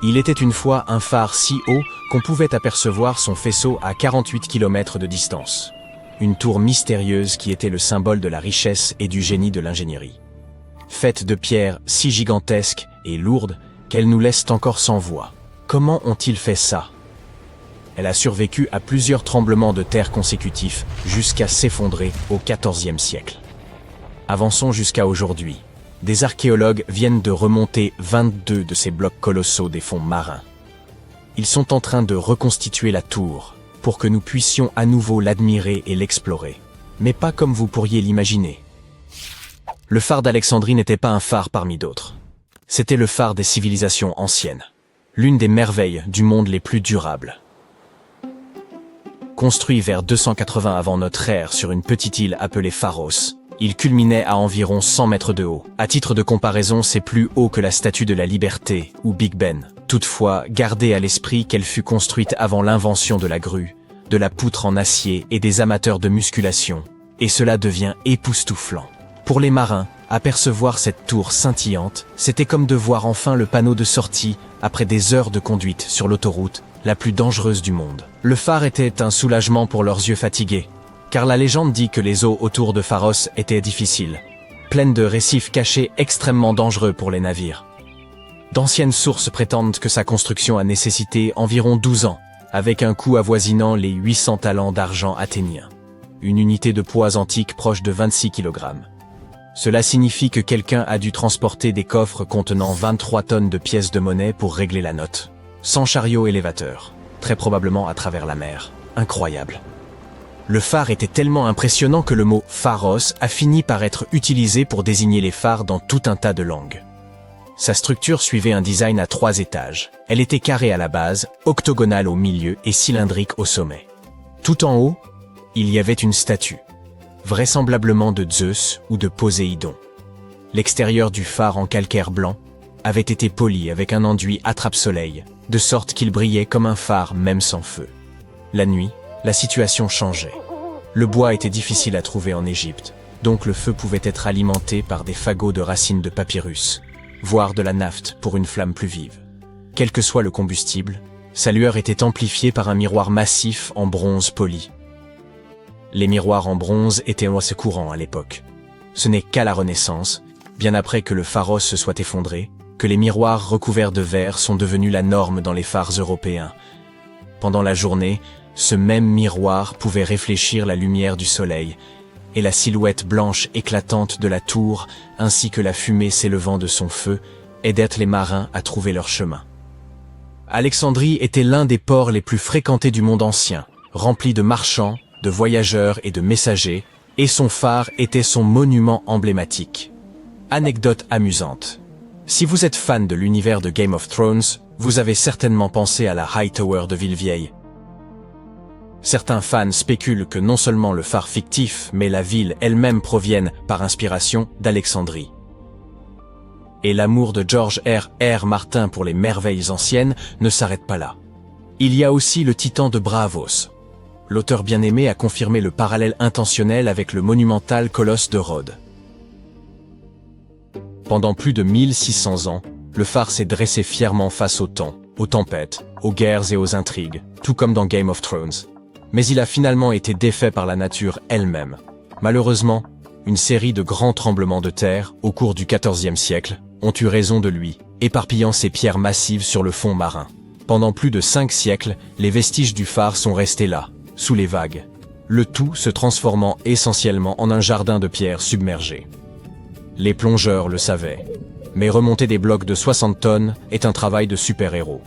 Il était une fois un phare si haut qu'on pouvait apercevoir son faisceau à 48 km de distance. Une tour mystérieuse qui était le symbole de la richesse et du génie de l'ingénierie. Faite de pierres si gigantesques et lourdes qu'elles nous laissent encore sans voix. Comment ont-ils fait ça? Elle a survécu à plusieurs tremblements de terre consécutifs jusqu'à s'effondrer au XIVe siècle. Avançons jusqu'à aujourd'hui. Des archéologues viennent de remonter 22 de ces blocs colossaux des fonds marins. Ils sont en train de reconstituer la tour pour que nous puissions à nouveau l'admirer et l'explorer. Mais pas comme vous pourriez l'imaginer. Le phare d'Alexandrie n'était pas un phare parmi d'autres. C'était le phare des civilisations anciennes. L'une des merveilles du monde les plus durables. Construit vers 280 avant notre ère sur une petite île appelée Pharos, il culminait à environ 100 mètres de haut. À titre de comparaison, c'est plus haut que la Statue de la Liberté, ou Big Ben. Toutefois, gardez à l'esprit qu'elle fut construite avant l'invention de la grue, de la poutre en acier et des amateurs de musculation. Et cela devient époustouflant. Pour les marins, apercevoir cette tour scintillante, c'était comme de voir enfin le panneau de sortie après des heures de conduite sur l'autoroute la plus dangereuse du monde. Le phare était un soulagement pour leurs yeux fatigués, car la légende dit que les eaux autour de Pharos étaient difficiles, pleines de récifs cachés extrêmement dangereux pour les navires. D'anciennes sources prétendent que sa construction a nécessité environ 12 ans, avec un coût avoisinant les 800 talents d'argent athéniens, une unité de poids antique proche de 26 kg. Cela signifie que quelqu'un a dû transporter des coffres contenant 23 tonnes de pièces de monnaie pour régler la note, sans chariot élévateur, très probablement à travers la mer. Incroyable. Le phare était tellement impressionnant que le mot « pharos » a fini par être utilisé pour désigner les phares dans tout un tas de langues. Sa structure suivait un design à 3 étages. Elle était carrée à la base, octogonale au milieu et cylindrique au sommet. Tout en haut, il y avait une statue, vraisemblablement de Zeus ou de Poséidon. L'extérieur du phare en calcaire blanc avait été poli avec un enduit attrape-soleil, de sorte qu'il brillait comme un phare même sans feu. La nuit, la situation changeait. Le bois était difficile à trouver en Égypte, donc le feu pouvait être alimenté par des fagots de racines de papyrus, voire de la naphte pour une flamme plus vive. Quel que soit le combustible, sa lueur était amplifiée par un miroir massif en bronze poli. Les miroirs en bronze étaient assez courants à l'époque. Ce n'est qu'à la Renaissance, bien après que le Pharos se soit effondré, que les miroirs recouverts de verre sont devenus la norme dans les phares européens. Pendant la journée, ce même miroir pouvait réfléchir la lumière du soleil, et la silhouette blanche éclatante de la tour, ainsi que la fumée s'élevant de son feu, aidaient les marins à trouver leur chemin. Alexandrie était l'un des ports les plus fréquentés du monde ancien, rempli de marchands, de voyageurs et de messagers, et son phare était son monument emblématique. Anecdote amusante. Si vous êtes fan de l'univers de Game of Thrones, vous avez certainement pensé à la Hightower de Villevieille. Certains fans spéculent que non seulement le phare fictif, mais la ville elle-même proviennent, par inspiration, d'Alexandrie. Et l'amour de George R.R. Martin pour les merveilles anciennes ne s'arrête pas là. Il y a aussi le titan de Braavos. L'auteur bien-aimé a confirmé le parallèle intentionnel avec le monumental colosse de Rhodes. Pendant plus de 1600 ans, le phare s'est dressé fièrement face au temps, aux tempêtes, aux guerres et aux intrigues, tout comme dans Game of Thrones. Mais il a finalement été défait par la nature elle-même. Malheureusement, une série de grands tremblements de terre, au cours du XIVe siècle, ont eu raison de lui, éparpillant ses pierres massives sur le fond marin. Pendant plus de 5 siècles, les vestiges du phare sont restés là, sous les vagues. Le tout se transformant essentiellement en un jardin de pierres submergées. Les plongeurs le savaient. Mais remonter des blocs de 60 tonnes est un travail de super-héros.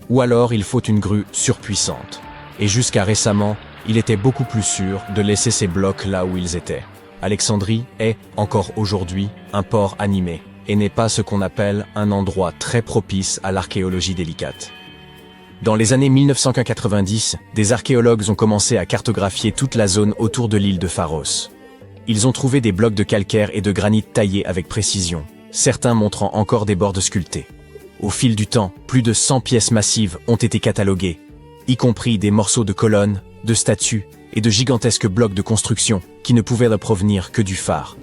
Ou alors il faut une grue surpuissante. Et jusqu'à récemment, il était beaucoup plus sûr de laisser ces blocs là où ils étaient. Alexandrie est, encore aujourd'hui, un port animé, et n'est pas ce qu'on appelle un endroit très propice à l'archéologie délicate. Dans les années 1990, des archéologues ont commencé à cartographier toute la zone autour de l'île de Pharos. Ils ont trouvé des blocs de calcaire et de granit taillés avec précision, certains montrant encore des bords sculptés. Au fil du temps, plus de 100 pièces massives ont été cataloguées, y compris des morceaux de colonnes, de statues et de gigantesques blocs de construction qui ne pouvaient ne provenir que du phare.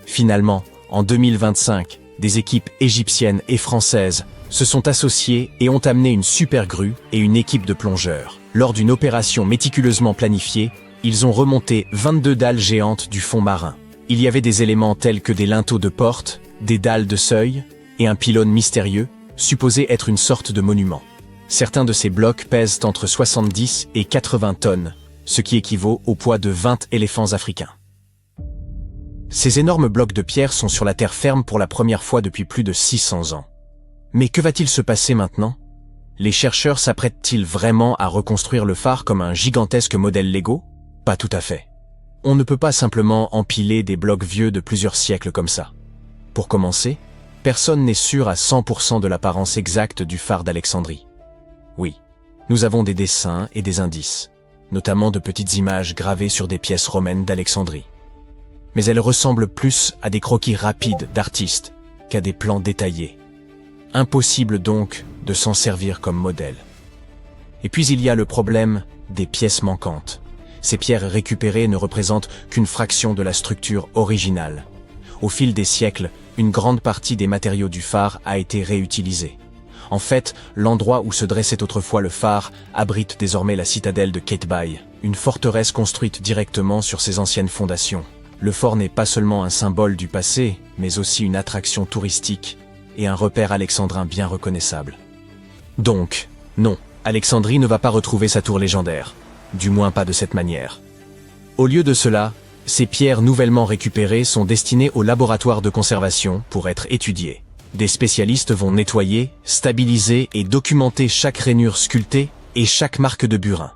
Finalement, en 2025, des équipes égyptiennes et françaises se sont associés et ont amené une super grue et une équipe de plongeurs. Lors d'une opération méticuleusement planifiée, ils ont remonté 22 dalles géantes du fond marin. Il y avait des éléments tels que des linteaux de porte, des dalles de seuil et un pylône mystérieux, supposé être une sorte de monument. Certains de ces blocs pèsent entre 70 et 80 tonnes, ce qui équivaut au poids de 20 éléphants africains. Ces énormes blocs de pierre sont sur la terre ferme pour la première fois depuis plus de 600 ans. Mais que va-t-il se passer maintenant? Les chercheurs s'apprêtent-ils vraiment à reconstruire le phare comme un gigantesque modèle Lego? Pas tout à fait. On ne peut pas simplement empiler des blocs vieux de plusieurs siècles comme ça. Pour commencer, personne n'est sûr à 100% de l'apparence exacte du phare d'Alexandrie. Oui, nous avons des dessins et des indices, notamment de petites images gravées sur des pièces romaines d'Alexandrie. Mais elles ressemblent plus à des croquis rapides d'artistes qu'à des plans détaillés. Impossible donc de s'en servir comme modèle. Et puis il y a le problème des pièces manquantes. Ces pierres récupérées ne représentent qu'une fraction de la structure originale. Au fil des siècles, une grande partie des matériaux du phare a été réutilisée. En fait, l'endroit où se dressait autrefois le phare abrite désormais la citadelle de Qaitbay, une forteresse construite directement sur ses anciennes fondations. Le fort n'est pas seulement un symbole du passé, mais aussi une attraction touristique et un repère alexandrin bien reconnaissable. Donc, non, Alexandrie ne va pas retrouver sa tour légendaire, du moins pas de cette manière. Au lieu de cela, ces pierres nouvellement récupérées sont destinées au laboratoire de conservation pour être étudiées. Des spécialistes vont nettoyer, stabiliser et documenter chaque rainure sculptée et chaque marque de burin.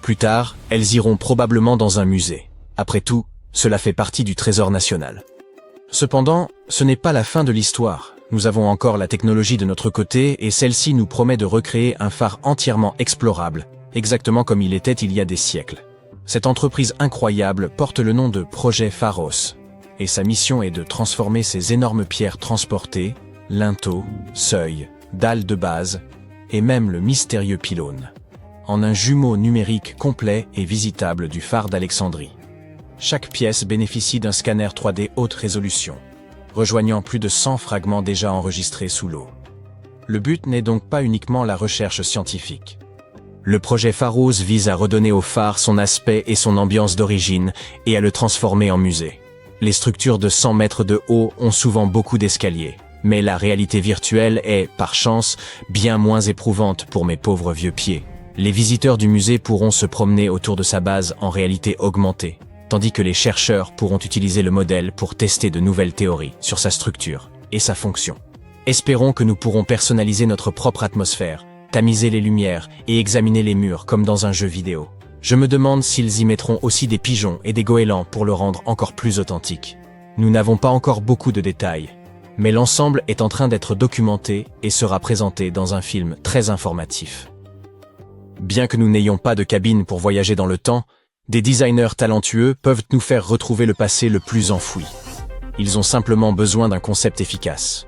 Plus tard, elles iront probablement dans un musée. Après tout, cela fait partie du trésor national. Cependant, ce n'est pas la fin de l'histoire. Nous avons encore la technologie de notre côté et celle-ci nous promet de recréer un phare entièrement explorable, exactement comme il était il y a des siècles. Cette entreprise incroyable porte le nom de Projet Pharos, et sa mission est de transformer ces énormes pierres transportées, linteaux, seuils, dalles de base, et même le mystérieux pylône, en un jumeau numérique complet et visitable du phare d'Alexandrie. Chaque pièce bénéficie d'un scanner 3D haute résolution, rejoignant plus de 100 fragments déjà enregistrés sous l'eau. Le but n'est donc pas uniquement la recherche scientifique. Le projet Pharos vise à redonner au phare son aspect et son ambiance d'origine et à le transformer en musée. Les structures de 100 mètres de haut ont souvent beaucoup d'escaliers, mais la réalité virtuelle est, par chance, bien moins éprouvante pour mes pauvres vieux pieds. Les visiteurs du musée pourront se promener autour de sa base en réalité augmentée, tandis que les chercheurs pourront utiliser le modèle pour tester de nouvelles théories sur sa structure et sa fonction. Espérons que nous pourrons personnaliser notre propre atmosphère, tamiser les lumières et examiner les murs comme dans un jeu vidéo. Je me demande s'ils y mettront aussi des pigeons et des goélands pour le rendre encore plus authentique. Nous n'avons pas encore beaucoup de détails, mais l'ensemble est en train d'être documenté et sera présenté dans un film très informatif. Bien que nous n'ayons pas de cabine pour voyager dans le temps, des designers talentueux peuvent nous faire retrouver le passé le plus enfoui. Ils ont simplement besoin d'un concept efficace.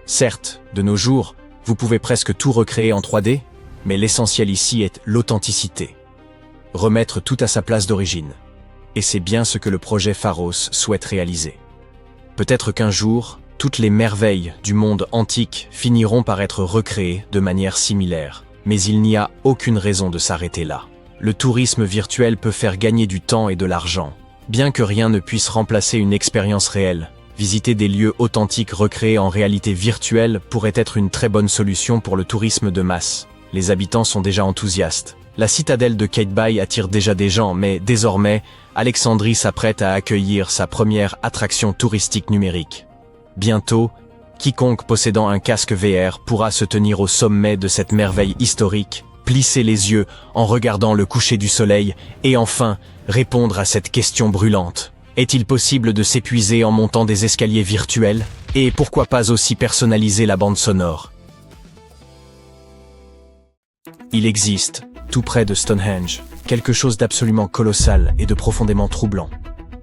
Certes, de nos jours, vous pouvez presque tout recréer en 3D, mais l'essentiel ici est l'authenticité. Remettre tout à sa place d'origine. Et c'est bien ce que le projet Pharos souhaite réaliser. Peut-être qu'un jour, toutes les merveilles du monde antique finiront par être recréées de manière similaire, mais il n'y a aucune raison de s'arrêter là. Le tourisme virtuel peut faire gagner du temps et de l'argent. Bien que rien ne puisse remplacer une expérience réelle, visiter des lieux authentiques recréés en réalité virtuelle pourrait être une très bonne solution pour le tourisme de masse. Les habitants sont déjà enthousiastes. La citadelle de Qaitbay attire déjà des gens, mais désormais, Alexandrie s'apprête à accueillir sa première attraction touristique numérique. Bientôt, quiconque possédant un casque VR pourra se tenir au sommet de cette merveille historique, plisser les yeux en regardant le coucher du soleil et enfin répondre à cette question brûlante. Est-il possible de s'épuiser en montant des escaliers virtuels? Et pourquoi pas aussi personnaliser la bande sonore? Il existe, tout près de Stonehenge, quelque chose d'absolument colossal et de profondément troublant.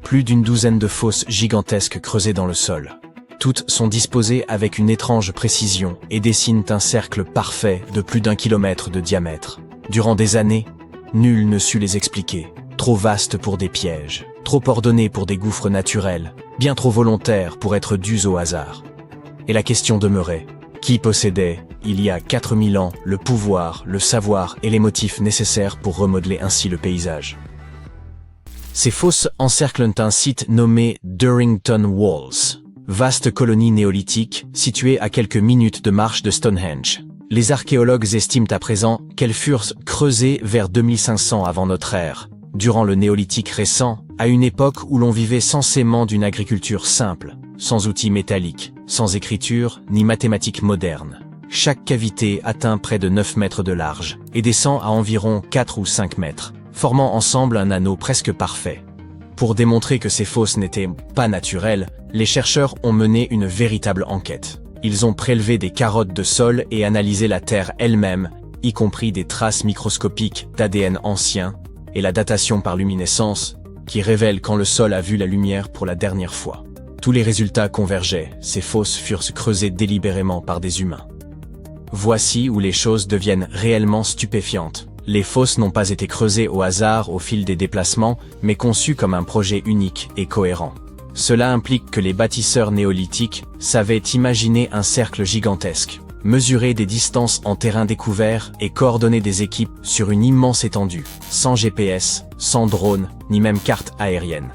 Plus d'une douzaine de fosses gigantesques creusées dans le sol. Toutes sont disposées avec une étrange précision et dessinent un cercle parfait de plus d'1 kilomètre de diamètre. Durant des années, nul ne sut les expliquer. Trop vastes pour des pièges, trop ordonnés pour des gouffres naturels, bien trop volontaires pour être dus au hasard. Et la question demeurait, qui possédait, il y a 4000 ans, le pouvoir, le savoir et les motifs nécessaires pour remodeler ainsi le paysage. Ces fosses encerclent un site nommé Durrington Walls, vaste colonie néolithique située à quelques minutes de marche de Stonehenge. Les archéologues estiment à présent qu'elles furent creusées vers 2500 avant notre ère, durant le néolithique récent, à une époque où l'on vivait censément d'une agriculture simple, sans outils métalliques, sans écriture ni mathématiques modernes. Chaque cavité atteint près de 9 mètres de large et descend à environ 4 ou 5 mètres, formant ensemble un anneau presque parfait. Pour démontrer que ces fosses n'étaient pas naturelles, les chercheurs ont mené une véritable enquête. Ils ont prélevé des carottes de sol et analysé la terre elle-même, y compris des traces microscopiques d'ADN ancien et la datation par luminescence, qui révèle quand le sol a vu la lumière pour la dernière fois. Tous les résultats convergeaient, ces fosses furent creusées délibérément par des humains. Voici où les choses deviennent réellement stupéfiantes. Les fosses n'ont pas été creusées au hasard au fil des déplacements, mais conçues comme un projet unique et cohérent. Cela implique que les bâtisseurs néolithiques savaient imaginer un cercle gigantesque, mesurer des distances en terrain découvert et coordonner des équipes sur une immense étendue, sans GPS, sans drone, ni même carte aérienne.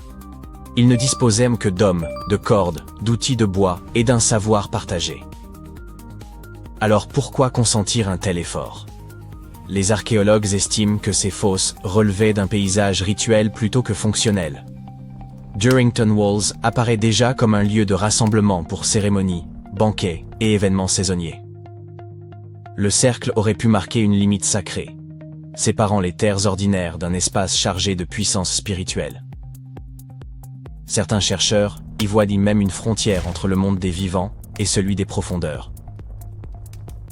Ils ne disposaient que d'hommes, de cordes, d'outils de bois et d'un savoir partagé. Alors pourquoi consentir un tel effort? Les archéologues estiment que ces fosses relevaient d'un paysage rituel plutôt que fonctionnel. Durrington Walls apparaît déjà comme un lieu de rassemblement pour cérémonies, banquets et événements saisonniers. Le cercle aurait pu marquer une limite sacrée, séparant les terres ordinaires d'un espace chargé de puissance spirituelle. Certains chercheurs y voient même une frontière entre le monde des vivants et celui des profondeurs.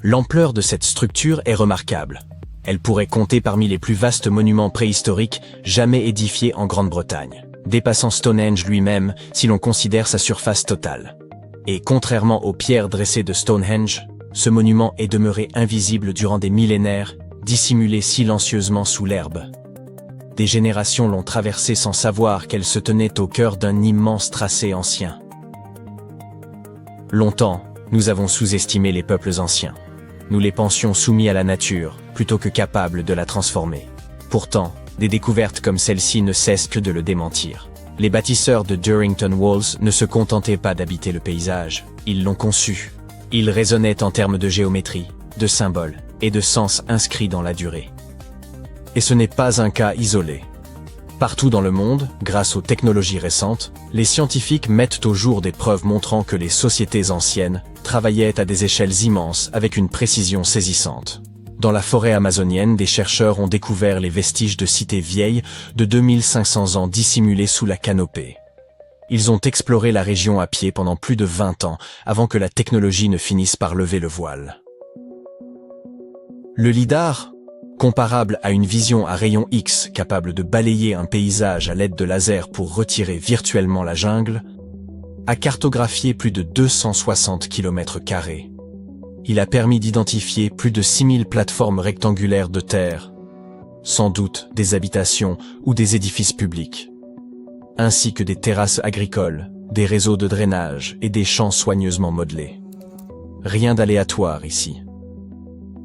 L'ampleur de cette structure est remarquable. Elle pourrait compter parmi les plus vastes monuments préhistoriques jamais édifiés en Grande-Bretagne, dépassant Stonehenge lui-même si l'on considère sa surface totale. Et contrairement aux pierres dressées de Stonehenge, ce monument est demeuré invisible durant des millénaires, dissimulé silencieusement sous l'herbe. Des générations l'ont traversé sans savoir qu'elle se tenait au cœur d'un immense tracé ancien. Longtemps, nous avons sous-estimé les peuples anciens. Nous les pensions soumis à la nature, plutôt que capables de la transformer. Pourtant, des découvertes comme celle-ci ne cessent que de le démentir. Les bâtisseurs de Durrington Walls ne se contentaient pas d'habiter le paysage, ils l'ont conçu. Ils raisonnaient en termes de géométrie, de symboles et de sens inscrits dans la durée. Et ce n'est pas un cas isolé. Partout dans le monde, grâce aux technologies récentes, les scientifiques mettent au jour des preuves montrant que les sociétés anciennes travaillaient à des échelles immenses avec une précision saisissante. Dans la forêt amazonienne, des chercheurs ont découvert les vestiges de cités vieilles de 2500 ans dissimulées sous la canopée. Ils ont exploré la région à pied pendant plus de 20 ans avant que la technologie ne finisse par lever le voile. Le lidar, comparable à une vision à rayon X capable de balayer un paysage à l'aide de lasers pour retirer virtuellement la jungle, a cartographié plus de 260 km². Il a permis d'identifier plus de 6000 plateformes rectangulaires de terre, sans doute des habitations ou des édifices publics, ainsi que des terrasses agricoles, des réseaux de drainage et des champs soigneusement modelés. Rien d'aléatoire ici.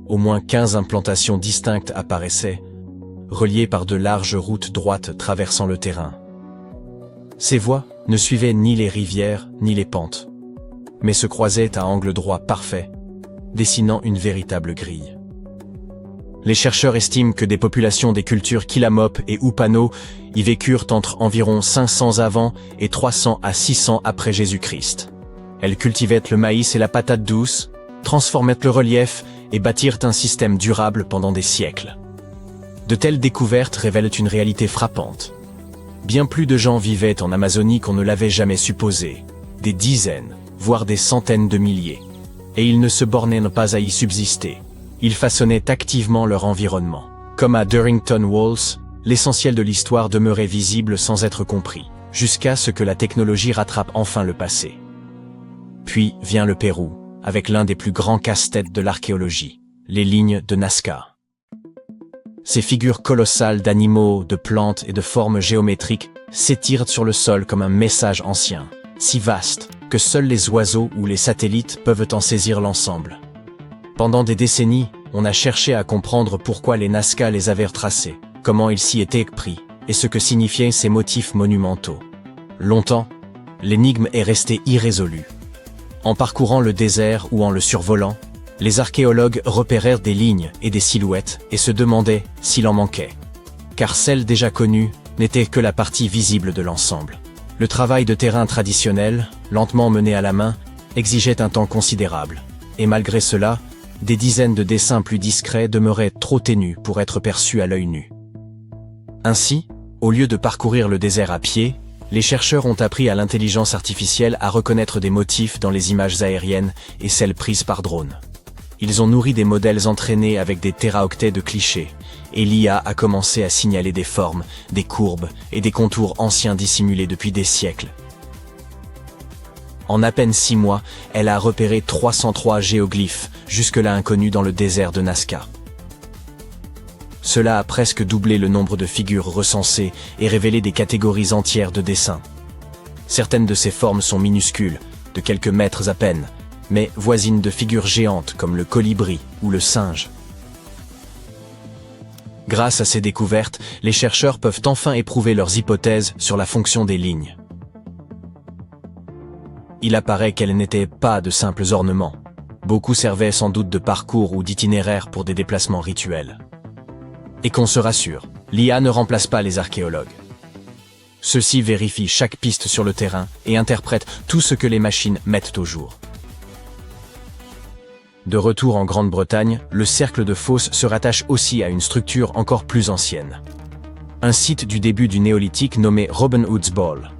Au moins 15 implantations distinctes apparaissaient, reliées par de larges routes droites traversant le terrain. Ces voies ne suivaient ni les rivières ni les pentes, mais se croisaient à angle droit parfait, dessinant une véritable grille. Les chercheurs estiment que des populations des cultures Kilamop et Upano y vécurent entre environ 500 avant et 300 à 600 après Jésus-Christ. Elles cultivaient le maïs et la patate douce, transformaient le relief et bâtirent un système durable pendant des siècles. De telles découvertes révèlent une réalité frappante. Bien plus de gens vivaient en Amazonie qu'on ne l'avait jamais supposé, des dizaines, voire des centaines de milliers. Et ils ne se bornaient pas à y subsister. Ils façonnaient activement leur environnement. Comme à Durrington Walls, l'essentiel de l'histoire demeurait visible sans être compris, jusqu'à ce que la technologie rattrape enfin le passé. Puis vient le Pérou, avec l'un des plus grands casse-têtes de l'archéologie, les lignes de Nazca. Ces figures colossales d'animaux, de plantes et de formes géométriques s'étirent sur le sol comme un message ancien, si vaste que seuls les oiseaux ou les satellites peuvent en saisir l'ensemble. Pendant des décennies, on a cherché à comprendre pourquoi les Nazca les avaient retracés, comment ils s'y étaient pris, et ce que signifiaient ces motifs monumentaux. Longtemps, l'énigme est restée irrésolue. En parcourant le désert ou en le survolant, les archéologues repérèrent des lignes et des silhouettes et se demandaient s'il en manquait. Car celles déjà connues n'étaient que la partie visible de l'ensemble. Le travail de terrain traditionnel, lentement mené à la main, exigeait un temps considérable. Et malgré cela, des dizaines de dessins plus discrets demeuraient trop ténus pour être perçus à l'œil nu. Ainsi, au lieu de parcourir le désert à pied, les chercheurs ont appris à l'intelligence artificielle à reconnaître des motifs dans les images aériennes et celles prises par drone. Ils ont nourri des modèles entraînés avec des téraoctets de clichés, et l'IA a commencé à signaler des formes, des courbes et des contours anciens dissimulés depuis des siècles. En à peine 6 mois, elle a repéré 303 géoglyphes, jusque-là inconnus dans le désert de Nazca. Cela a presque doublé le nombre de figures recensées et révélé des catégories entières de dessins. Certaines de ces formes sont minuscules, de quelques mètres à peine, mais voisines de figures géantes comme le colibri ou le singe. Grâce à ces découvertes, les chercheurs peuvent enfin éprouver leurs hypothèses sur la fonction des lignes. Il apparaît qu'elles n'étaient pas de simples ornements. Beaucoup servaient sans doute de parcours ou d'itinéraires pour des déplacements rituels. Et qu'on se rassure, l'IA ne remplace pas les archéologues. Ceux-ci vérifient chaque piste sur le terrain et interprètent tout ce que les machines mettent au jour. De retour en Grande-Bretagne, le cercle de Fos se rattache aussi à une structure encore plus ancienne. Un site du début du néolithique nommé Robin Hood's Ball.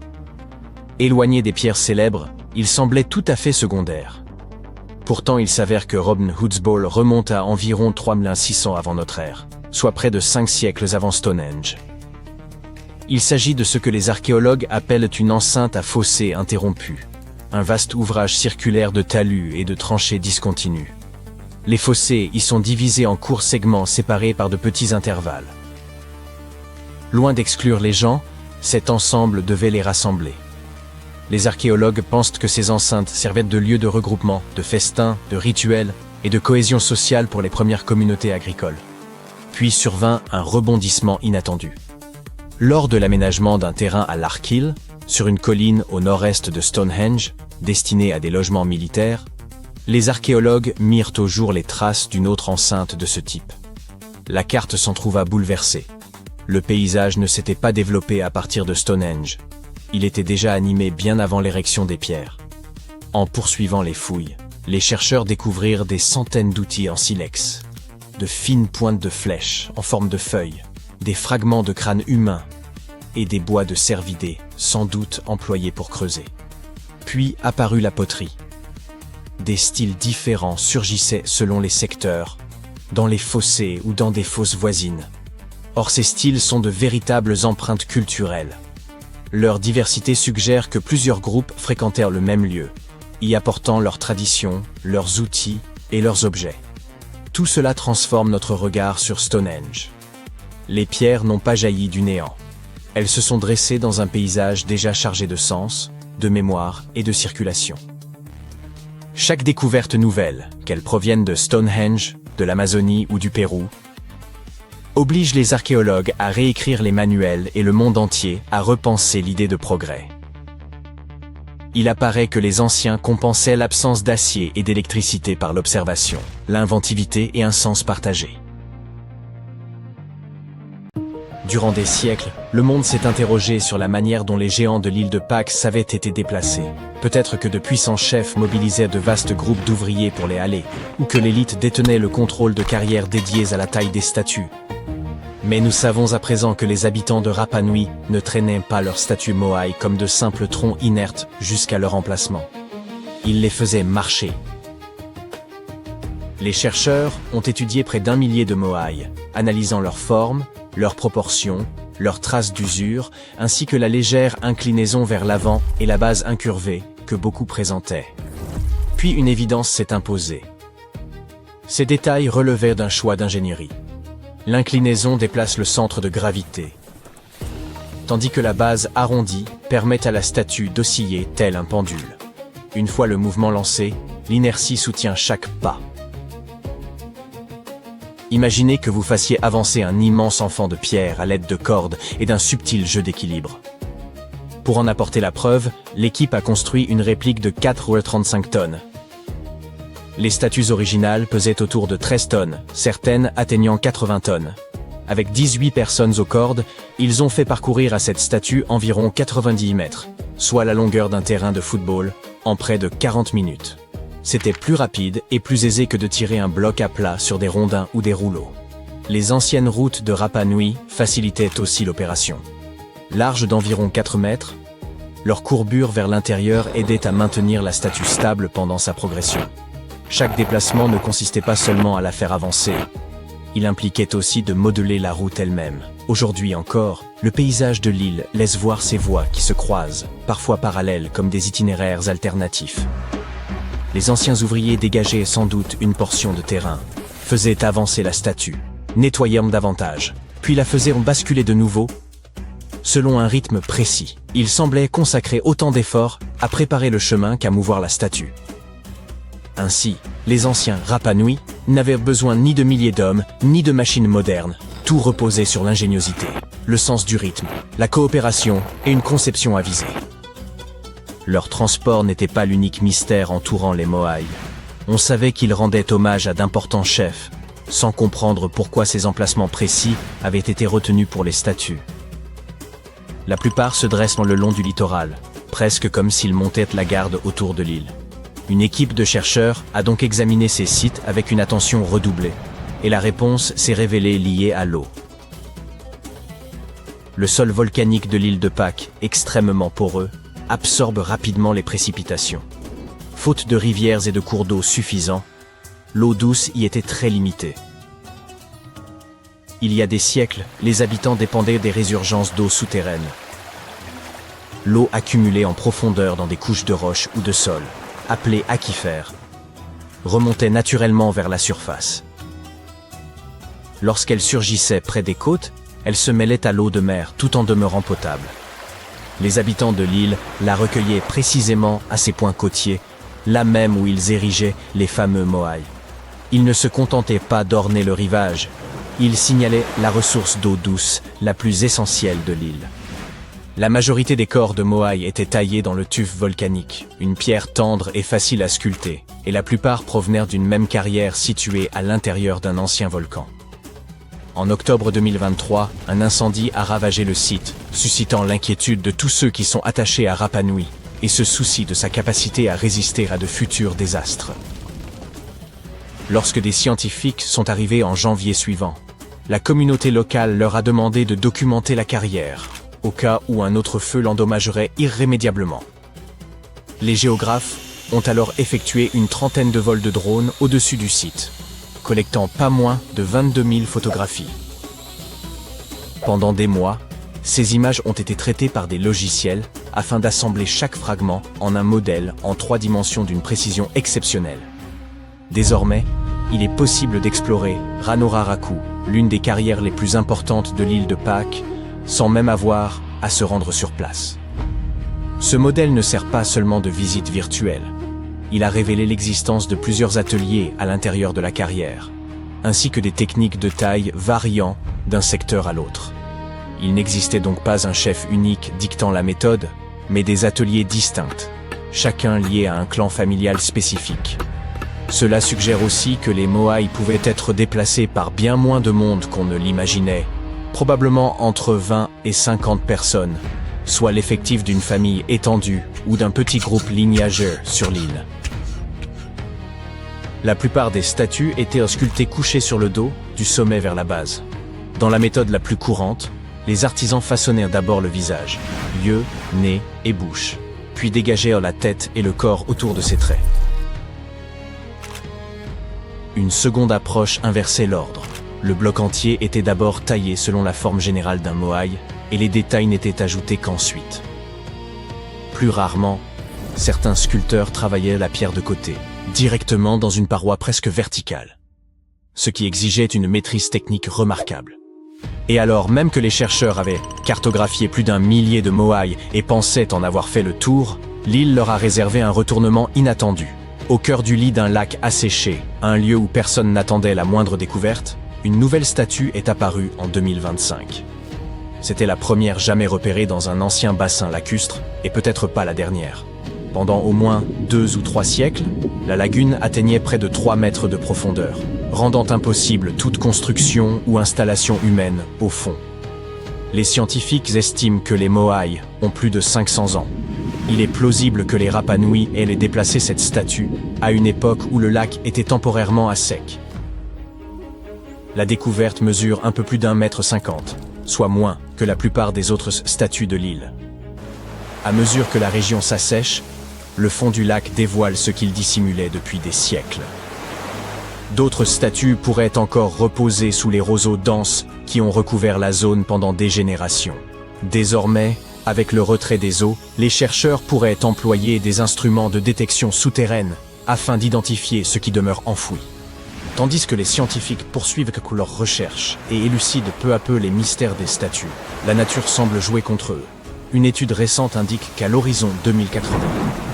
Éloigné des pierres célèbres, il semblait tout à fait secondaire. Pourtant, il s'avère que Robin Hood's Ball remonte à environ 3600 avant notre ère, soit près de 5 siècles avant Stonehenge. Il s'agit de ce que les archéologues appellent une enceinte à fossés interrompus, un vaste ouvrage circulaire de talus et de tranchées discontinues. Les fossés y sont divisés en courts segments séparés par de petits intervalles. Loin d'exclure les gens, cet ensemble devait les rassembler. Les archéologues pensent que ces enceintes servaient de lieu de regroupement, de festins, de rituels et de cohésion sociale pour les premières communautés agricoles. Puis survint un rebondissement inattendu. Lors de l'aménagement d'un terrain à Larkhill, sur une colline au nord-est de Stonehenge, destinée à des logements militaires, les archéologues mirent au jour les traces d'une autre enceinte de ce type. La carte s'en trouva bouleversée. Le paysage ne s'était pas développé à partir de Stonehenge. Il était déjà animé bien avant l'érection des pierres. En poursuivant les fouilles, les chercheurs découvrirent des centaines d'outils en silex, de fines pointes de flèches en forme de feuilles, des fragments de crânes humains et des bois de cervidés, sans doute employés pour creuser. Puis apparut la poterie. Des styles différents surgissaient selon les secteurs, dans les fossés ou dans des fosses voisines. Or ces styles sont de véritables empreintes culturelles. Leur diversité suggère que plusieurs groupes fréquentèrent le même lieu, y apportant leurs traditions, leurs outils et leurs objets. Tout cela transforme notre regard sur Stonehenge. Les pierres n'ont pas jailli du néant. Elles se sont dressées dans un paysage déjà chargé de sens, de mémoire et de circulation. Chaque découverte nouvelle, qu'elle provienne de Stonehenge, de l'Amazonie ou du Pérou, oblige les archéologues à réécrire les manuels et le monde entier à repenser l'idée de progrès. Il apparaît que les anciens compensaient l'absence d'acier et d'électricité par l'observation, l'inventivité et un sens partagé. Durant des siècles, le monde s'est interrogé sur la manière dont les géants de l'île de Pâques avaient été déplacés. Peut-être que de puissants chefs mobilisaient de vastes groupes d'ouvriers pour les haler, ou que l'élite détenait le contrôle de carrières dédiées à la taille des statues. Mais nous savons à présent que les habitants de Rapa Nui ne traînaient pas leurs statues moai comme de simples troncs inertes jusqu'à leur emplacement. Ils les faisaient marcher. Les chercheurs ont étudié près d'1 millier de moai, analysant leur forme, leurs proportions, leurs traces d'usure, ainsi que la légère inclinaison vers l'avant et la base incurvée que beaucoup présentaient. Puis une évidence s'est imposée. Ces détails relevaient d'un choix d'ingénierie. L'inclinaison déplace le centre de gravité, tandis que la base arrondie permet à la statue d'osciller tel un pendule. Une fois le mouvement lancé, l'inertie soutient chaque pas. Imaginez que vous fassiez avancer un immense enfant de pierre à l'aide de cordes et d'un subtil jeu d'équilibre. Pour en apporter la preuve, l'équipe a construit une réplique de 4,35 tonnes. Les statues originales pesaient autour de 13 tonnes, certaines atteignant 80 tonnes. Avec 18 personnes aux cordes, ils ont fait parcourir à cette statue environ 90 mètres, soit la longueur d'un terrain de football, en près de 40 minutes. C'était plus rapide et plus aisé que de tirer un bloc à plat sur des rondins ou des rouleaux. Les anciennes routes de Rapa Nui facilitaient aussi l'opération. Larges d'environ 4 mètres, leur courbure vers l'intérieur aidait à maintenir la statue stable pendant sa progression. Chaque déplacement ne consistait pas seulement à la faire avancer, il impliquait aussi de modeler la route elle-même. Aujourd'hui encore, le paysage de l'île laisse voir ces voies qui se croisent, parfois parallèles comme des itinéraires alternatifs. Les anciens ouvriers dégageaient sans doute une portion de terrain, faisaient avancer la statue, nettoyaient davantage, puis la faisaient basculer de nouveau, selon un rythme précis. Ils semblaient consacrer autant d'efforts à préparer le chemin qu'à mouvoir la statue. Ainsi, les anciens Rapa Nui n'avaient besoin ni de milliers d'hommes, ni de machines modernes. Tout reposait sur l'ingéniosité, le sens du rythme, la coopération et une conception avisée. Leur transport n'était pas l'unique mystère entourant les Moai. On savait qu'ils rendaient hommage à d'importants chefs, sans comprendre pourquoi ces emplacements précis avaient été retenus pour les statues. La plupart se dressent le long du littoral, presque comme s'ils montaient la garde autour de l'île. Une équipe de chercheurs a donc examiné ces sites avec une attention redoublée, et la réponse s'est révélée liée à l'eau. Le sol volcanique de l'île de Pâques, extrêmement poreux, absorbe rapidement les précipitations. Faute de rivières et de cours d'eau suffisants, l'eau douce y était très limitée. Il y a des siècles, les habitants dépendaient des résurgences d'eau souterraine. L'eau accumulée en profondeur dans des couches de roches ou de sol, appelées aquifères, remontait naturellement vers la surface. Lorsqu'elle surgissait près des côtes, elle se mêlait à l'eau de mer tout en demeurant potable. Les habitants de l'île la recueillaient précisément à ces points côtiers, là même où ils érigeaient les fameux Moai. Ils ne se contentaient pas d'orner le rivage, ils signalaient la ressource d'eau douce la plus essentielle de l'île. La majorité des corps de Moai étaient taillés dans le tuf volcanique, une pierre tendre et facile à sculpter, et la plupart provenaient d'une même carrière située à l'intérieur d'un ancien volcan. En octobre 2023, un incendie a ravagé le site, suscitant l'inquiétude de tous ceux qui sont attachés à Rapa Nui et se soucient de sa capacité à résister à de futurs désastres. Lorsque des scientifiques sont arrivés en janvier suivant, la communauté locale leur a demandé de documenter la carrière, au cas où un autre feu l'endommagerait irrémédiablement. Les géographes ont alors effectué une trentaine de vols de drones au-dessus du site, collectant pas moins de 22 000 photographies. Pendant des mois, ces images ont été traitées par des logiciels afin d'assembler chaque fragment en un modèle en 3 dimensions d'une précision exceptionnelle. Désormais, il est possible d'explorer Ranoraraku, l'une des carrières les plus importantes de l'île de Pâques, sans même avoir à se rendre sur place. Ce modèle ne sert pas seulement de visite virtuelle. Il a révélé l'existence de plusieurs ateliers à l'intérieur de la carrière, ainsi que des techniques de taille variant d'un secteur à l'autre. Il n'existait donc pas un chef unique dictant la méthode, mais des ateliers distincts, chacun lié à un clan familial spécifique. Cela suggère aussi que les Moai pouvaient être déplacés par bien moins de monde qu'on ne l'imaginait, probablement entre 20 et 50 personnes, soit l'effectif d'une famille étendue ou d'un petit groupe lignageux sur l'île. La plupart des statues étaient sculptées couchées sur le dos, du sommet vers la base. Dans la méthode la plus courante, les artisans façonnèrent d'abord le visage, yeux, nez et bouche, puis dégagèrent la tête et le corps autour de ces traits. Une seconde approche inversait l'ordre. Le bloc entier était d'abord taillé selon la forme générale d'un Moai, et les détails n'étaient ajoutés qu'ensuite. Plus rarement, certains sculpteurs travaillaient la pierre de côté, directement dans une paroi presque verticale, ce qui exigeait une maîtrise technique remarquable. Et alors même que les chercheurs avaient cartographié plus d'1 millier de Moai et pensaient en avoir fait le tour, l'île leur a réservé un retournement inattendu. Au cœur du lit d'un lac asséché, un lieu où personne n'attendait la moindre découverte, une nouvelle statue est apparue en 2025. C'était la première jamais repérée dans un ancien bassin lacustre, et peut-être pas la dernière. Pendant au moins 2 ou 3 siècles, la lagune atteignait près de 3 mètres de profondeur, rendant impossible toute construction ou installation humaine au fond. Les scientifiques estiment que les Moai ont plus de 500 ans. Il est plausible que les Rapa Nui aient déplacé cette statue à une époque où le lac était temporairement à sec. La découverte mesure un peu plus d'1,50 m, soit moins que la plupart des autres statues de l'île. À mesure que la région s'assèche, le fond du lac dévoile ce qu'il dissimulait depuis des siècles. D'autres statues pourraient encore reposer sous les roseaux denses qui ont recouvert la zone pendant des générations. Désormais, avec le retrait des eaux, les chercheurs pourraient employer des instruments de détection souterraine afin d'identifier ce qui demeure enfoui. Tandis que les scientifiques poursuivent leurs recherches et élucident peu à peu les mystères des statues, la nature semble jouer contre eux. Une étude récente indique qu'à l'horizon 2080,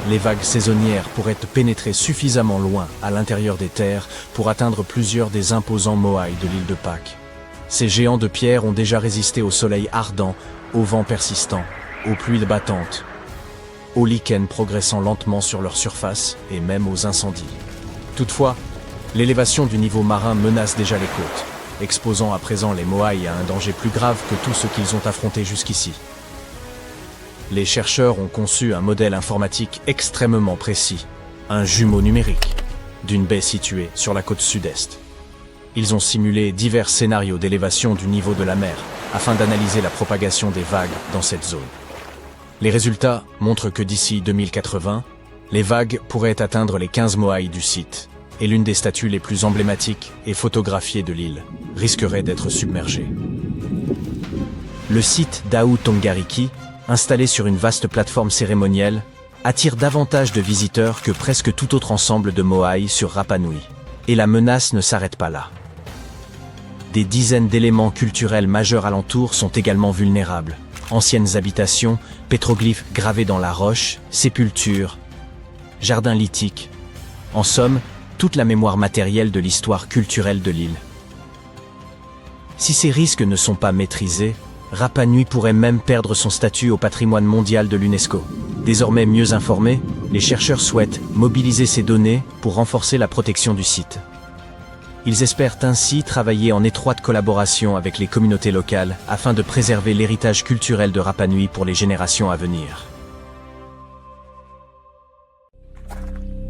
les vagues saisonnières pourraient pénétrer suffisamment loin à l'intérieur des terres pour atteindre plusieurs des imposants Moai de l'île de Pâques. Ces géants de pierre ont déjà résisté au soleil ardent, aux vents persistants, aux pluies battantes, aux lichens progressant lentement sur leur surface et même aux incendies. Toutefois, l'élévation du niveau marin menace déjà les côtes, exposant à présent les Moai à un danger plus grave que tout ce qu'ils ont affronté jusqu'ici. Les chercheurs ont conçu un modèle informatique extrêmement précis, un jumeau numérique, d'une baie située sur la côte sud-est. Ils ont simulé divers scénarios d'élévation du niveau de la mer afin d'analyser la propagation des vagues dans cette zone. Les résultats montrent que d'ici 2080, les vagues pourraient atteindre les 15 Moai du site, et l'une des statues les plus emblématiques et photographiées de l'île risquerait d'être submergée. Le site d'Ahu Tongariki, installé sur une vaste plateforme cérémonielle, attire davantage de visiteurs que presque tout autre ensemble de Moai sur Rapa Nui. Et la menace ne s'arrête pas là. Des dizaines d'éléments culturels majeurs alentour sont également vulnérables. Anciennes habitations, pétroglyphes gravés dans la roche, sépultures, jardins lithiques. En somme, toute la mémoire matérielle de l'histoire culturelle de l'île. Si ces risques ne sont pas maîtrisés, Rapa Nui pourrait même perdre son statut au patrimoine mondial de l'UNESCO. Désormais mieux informés, les chercheurs souhaitent mobiliser ces données pour renforcer la protection du site. Ils espèrent ainsi travailler en étroite collaboration avec les communautés locales afin de préserver l'héritage culturel de Rapa Nui pour les générations à venir.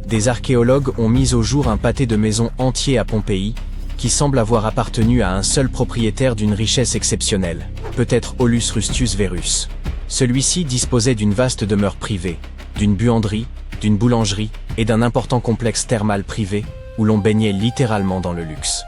Des archéologues ont mis au jour un pâté de maisons entier à Pompéi, qui semble avoir appartenu à un seul propriétaire d'une richesse exceptionnelle, peut-être Aulus Rustius Verus. Celui-ci disposait d'une vaste demeure privée, d'une buanderie, d'une boulangerie et d'un important complexe thermal privé où l'on baignait littéralement dans le luxe.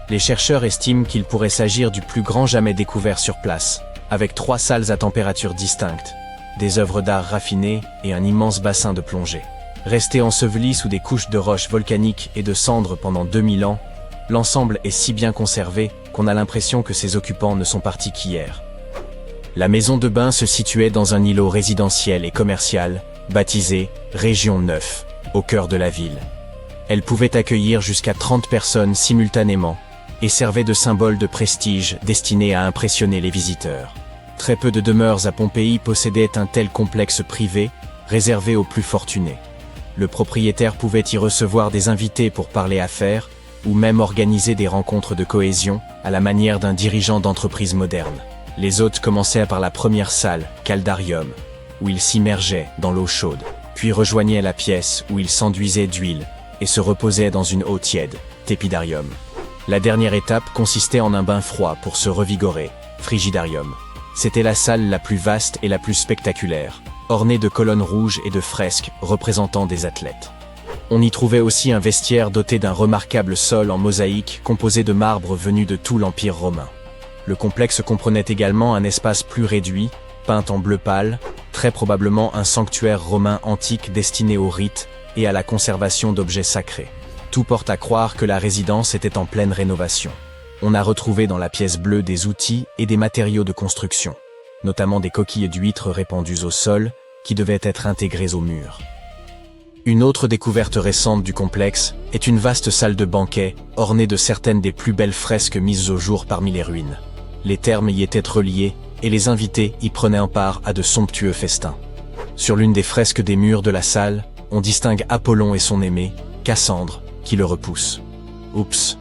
Les chercheurs estiment qu'il pourrait s'agir du plus grand jamais découvert sur place, avec 3 salles à température distincte, des œuvres d'art raffinées et un immense bassin de plongée. Resté enseveli sous des couches de roches volcaniques et de cendres pendant 2000 ans, l'ensemble est si bien conservé qu'on a l'impression que ses occupants ne sont partis qu'hier. La maison de bain se situait dans un îlot résidentiel et commercial, baptisé Région 9, au cœur de la ville. Elle pouvait accueillir jusqu'à 30 personnes simultanément et servait de symbole de prestige destiné à impressionner les visiteurs. Très peu de demeures à Pompéi possédaient un tel complexe privé, réservé aux plus fortunés. Le propriétaire pouvait y recevoir des invités pour parler affaires, ou même organiser des rencontres de cohésion à la manière d'un dirigeant d'entreprise moderne. Les hôtes commençaient par la première salle, Caldarium, où ils s'immergeaient dans l'eau chaude, puis rejoignaient la pièce où ils s'enduisaient d'huile et se reposaient dans une eau tiède, Tepidarium. La dernière étape consistait en un bain froid pour se revigorer, Frigidarium. C'était la salle la plus vaste et la plus spectaculaire, ornée de colonnes rouges et de fresques représentant des athlètes. On y trouvait aussi un vestiaire doté d'un remarquable sol en mosaïque composé de marbre venus de tout l'Empire romain. Le complexe comprenait également un espace plus réduit, peint en bleu pâle, très probablement un sanctuaire romain antique destiné aux rites et à la conservation d'objets sacrés. Tout porte à croire que la résidence était en pleine rénovation. On a retrouvé dans la pièce bleue des outils et des matériaux de construction, notamment des coquilles d'huîtres répandues au sol qui devaient être intégrées aux murs. Une autre découverte récente du complexe est une vaste salle de banquet ornée de certaines des plus belles fresques mises au jour parmi les ruines. Les thermes y étaient reliés et les invités y prenaient en part à de somptueux festins. Sur l'une des fresques des murs de la salle, on distingue Apollon et son aimée, Cassandre, qui le repoussent. Oups.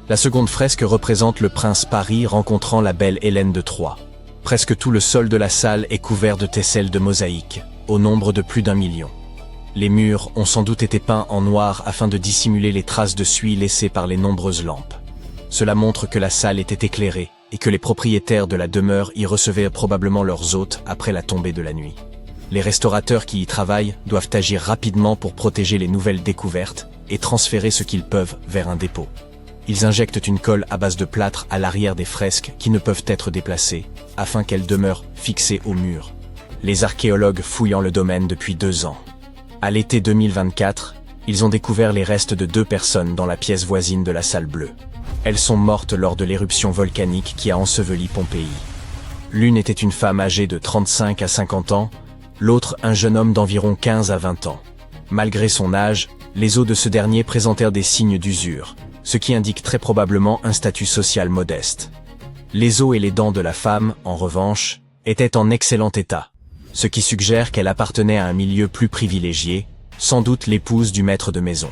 La seconde fresque représente le prince Paris rencontrant la belle Hélène de Troie. Presque tout le sol de la salle est couvert de tesselles de mosaïques, au nombre de plus d'1 million. Les murs ont sans doute été peints en noir afin de dissimuler les traces de suie laissées par les nombreuses lampes. Cela montre que la salle était éclairée et que les propriétaires de la demeure y recevaient probablement leurs hôtes après la tombée de la nuit. Les restaurateurs qui y travaillent doivent agir rapidement pour protéger les nouvelles découvertes et transférer ce qu'ils peuvent vers un dépôt. Ils injectent une colle à base de plâtre à l'arrière des fresques qui ne peuvent être déplacées, afin qu'elles demeurent fixées au mur. Les archéologues fouillant le domaine depuis 2 ans. À l'été 2024, ils ont découvert les restes de 2 personnes dans la pièce voisine de la salle bleue. Elles sont mortes lors de l'éruption volcanique qui a enseveli Pompéi. L'une était une femme âgée de 35 à 50 ans, l'autre un jeune homme d'environ 15 à 20 ans. Malgré son âge, les os de ce dernier présentèrent des signes d'usure, ce qui indique très probablement un statut social modeste. Les os et les dents de la femme, en revanche, étaient en excellent état, ce qui suggère qu'elle appartenait à un milieu plus privilégié, sans doute l'épouse du maître de maison.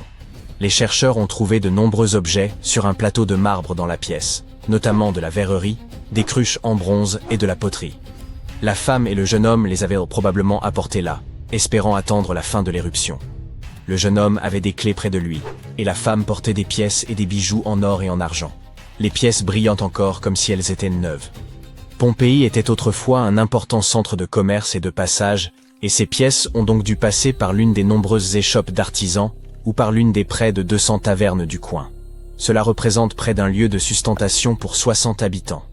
Les chercheurs ont trouvé de nombreux objets sur un plateau de marbre dans la pièce, notamment de la verrerie, des cruches en bronze et de la poterie. La femme et le jeune homme les avaient probablement apportés là, espérant attendre la fin de l'éruption. Le jeune homme avait des clés près de lui, et la femme portait des pièces et des bijoux en or et en argent. Les pièces brillant encore comme si elles étaient neuves. Pompéi était autrefois un important centre de commerce et de passage, et ces pièces ont donc dû passer par l'une des nombreuses échoppes d'artisans, ou par l'une des près de 200 tavernes du coin. Cela représente près d'un lieu de sustentation pour 60 habitants.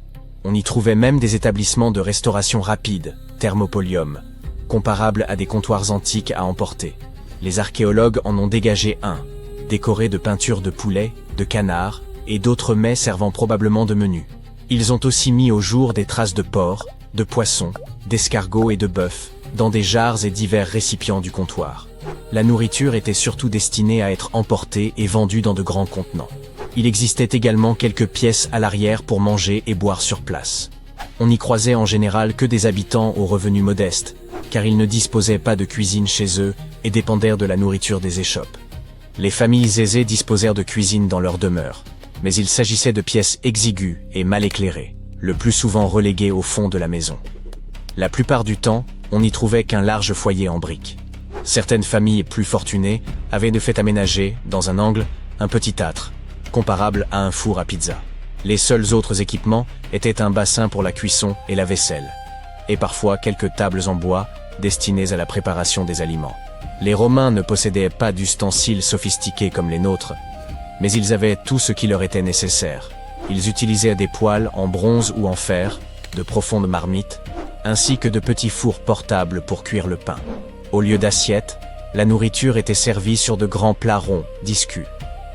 On y trouvait même des établissements de restauration rapide, thermopolium, comparables à des comptoirs antiques à emporter. Les archéologues en ont dégagé un, décoré de peintures de poulet, de canard, et d'autres mets servant probablement de menu. Ils ont aussi mis au jour des traces de porc, de poisson, d'escargots et de bœuf, dans des jarres et divers récipients du comptoir. La nourriture était surtout destinée à être emportée et vendue dans de grands contenants. Il existait également quelques pièces à l'arrière pour manger et boire sur place. On n'y croisait en général que des habitants aux revenus modestes, car ils ne disposaient pas de cuisine chez eux et dépendèrent de la nourriture des échoppes. Les familles aisées disposèrent de cuisine dans leur demeure, mais il s'agissait de pièces exiguës et mal éclairées, le plus souvent reléguées au fond de la maison. La plupart du temps, on n'y trouvait qu'un large foyer en briques. Certaines familles plus fortunées avaient de fait aménagé, dans un angle, un petit âtre, comparable à un four à pizza. Les seuls autres équipements étaient un bassin pour la cuisson et la vaisselle, et parfois quelques tables en bois destinées à la préparation des aliments. Les Romains ne possédaient pas d'ustensiles sophistiqués comme les nôtres, mais ils avaient tout ce qui leur était nécessaire. Ils utilisaient des poêles en bronze ou en fer, de profondes marmites, ainsi que de petits fours portables pour cuire le pain. Au lieu d'assiettes, la nourriture était servie sur de grands plats ronds, discus.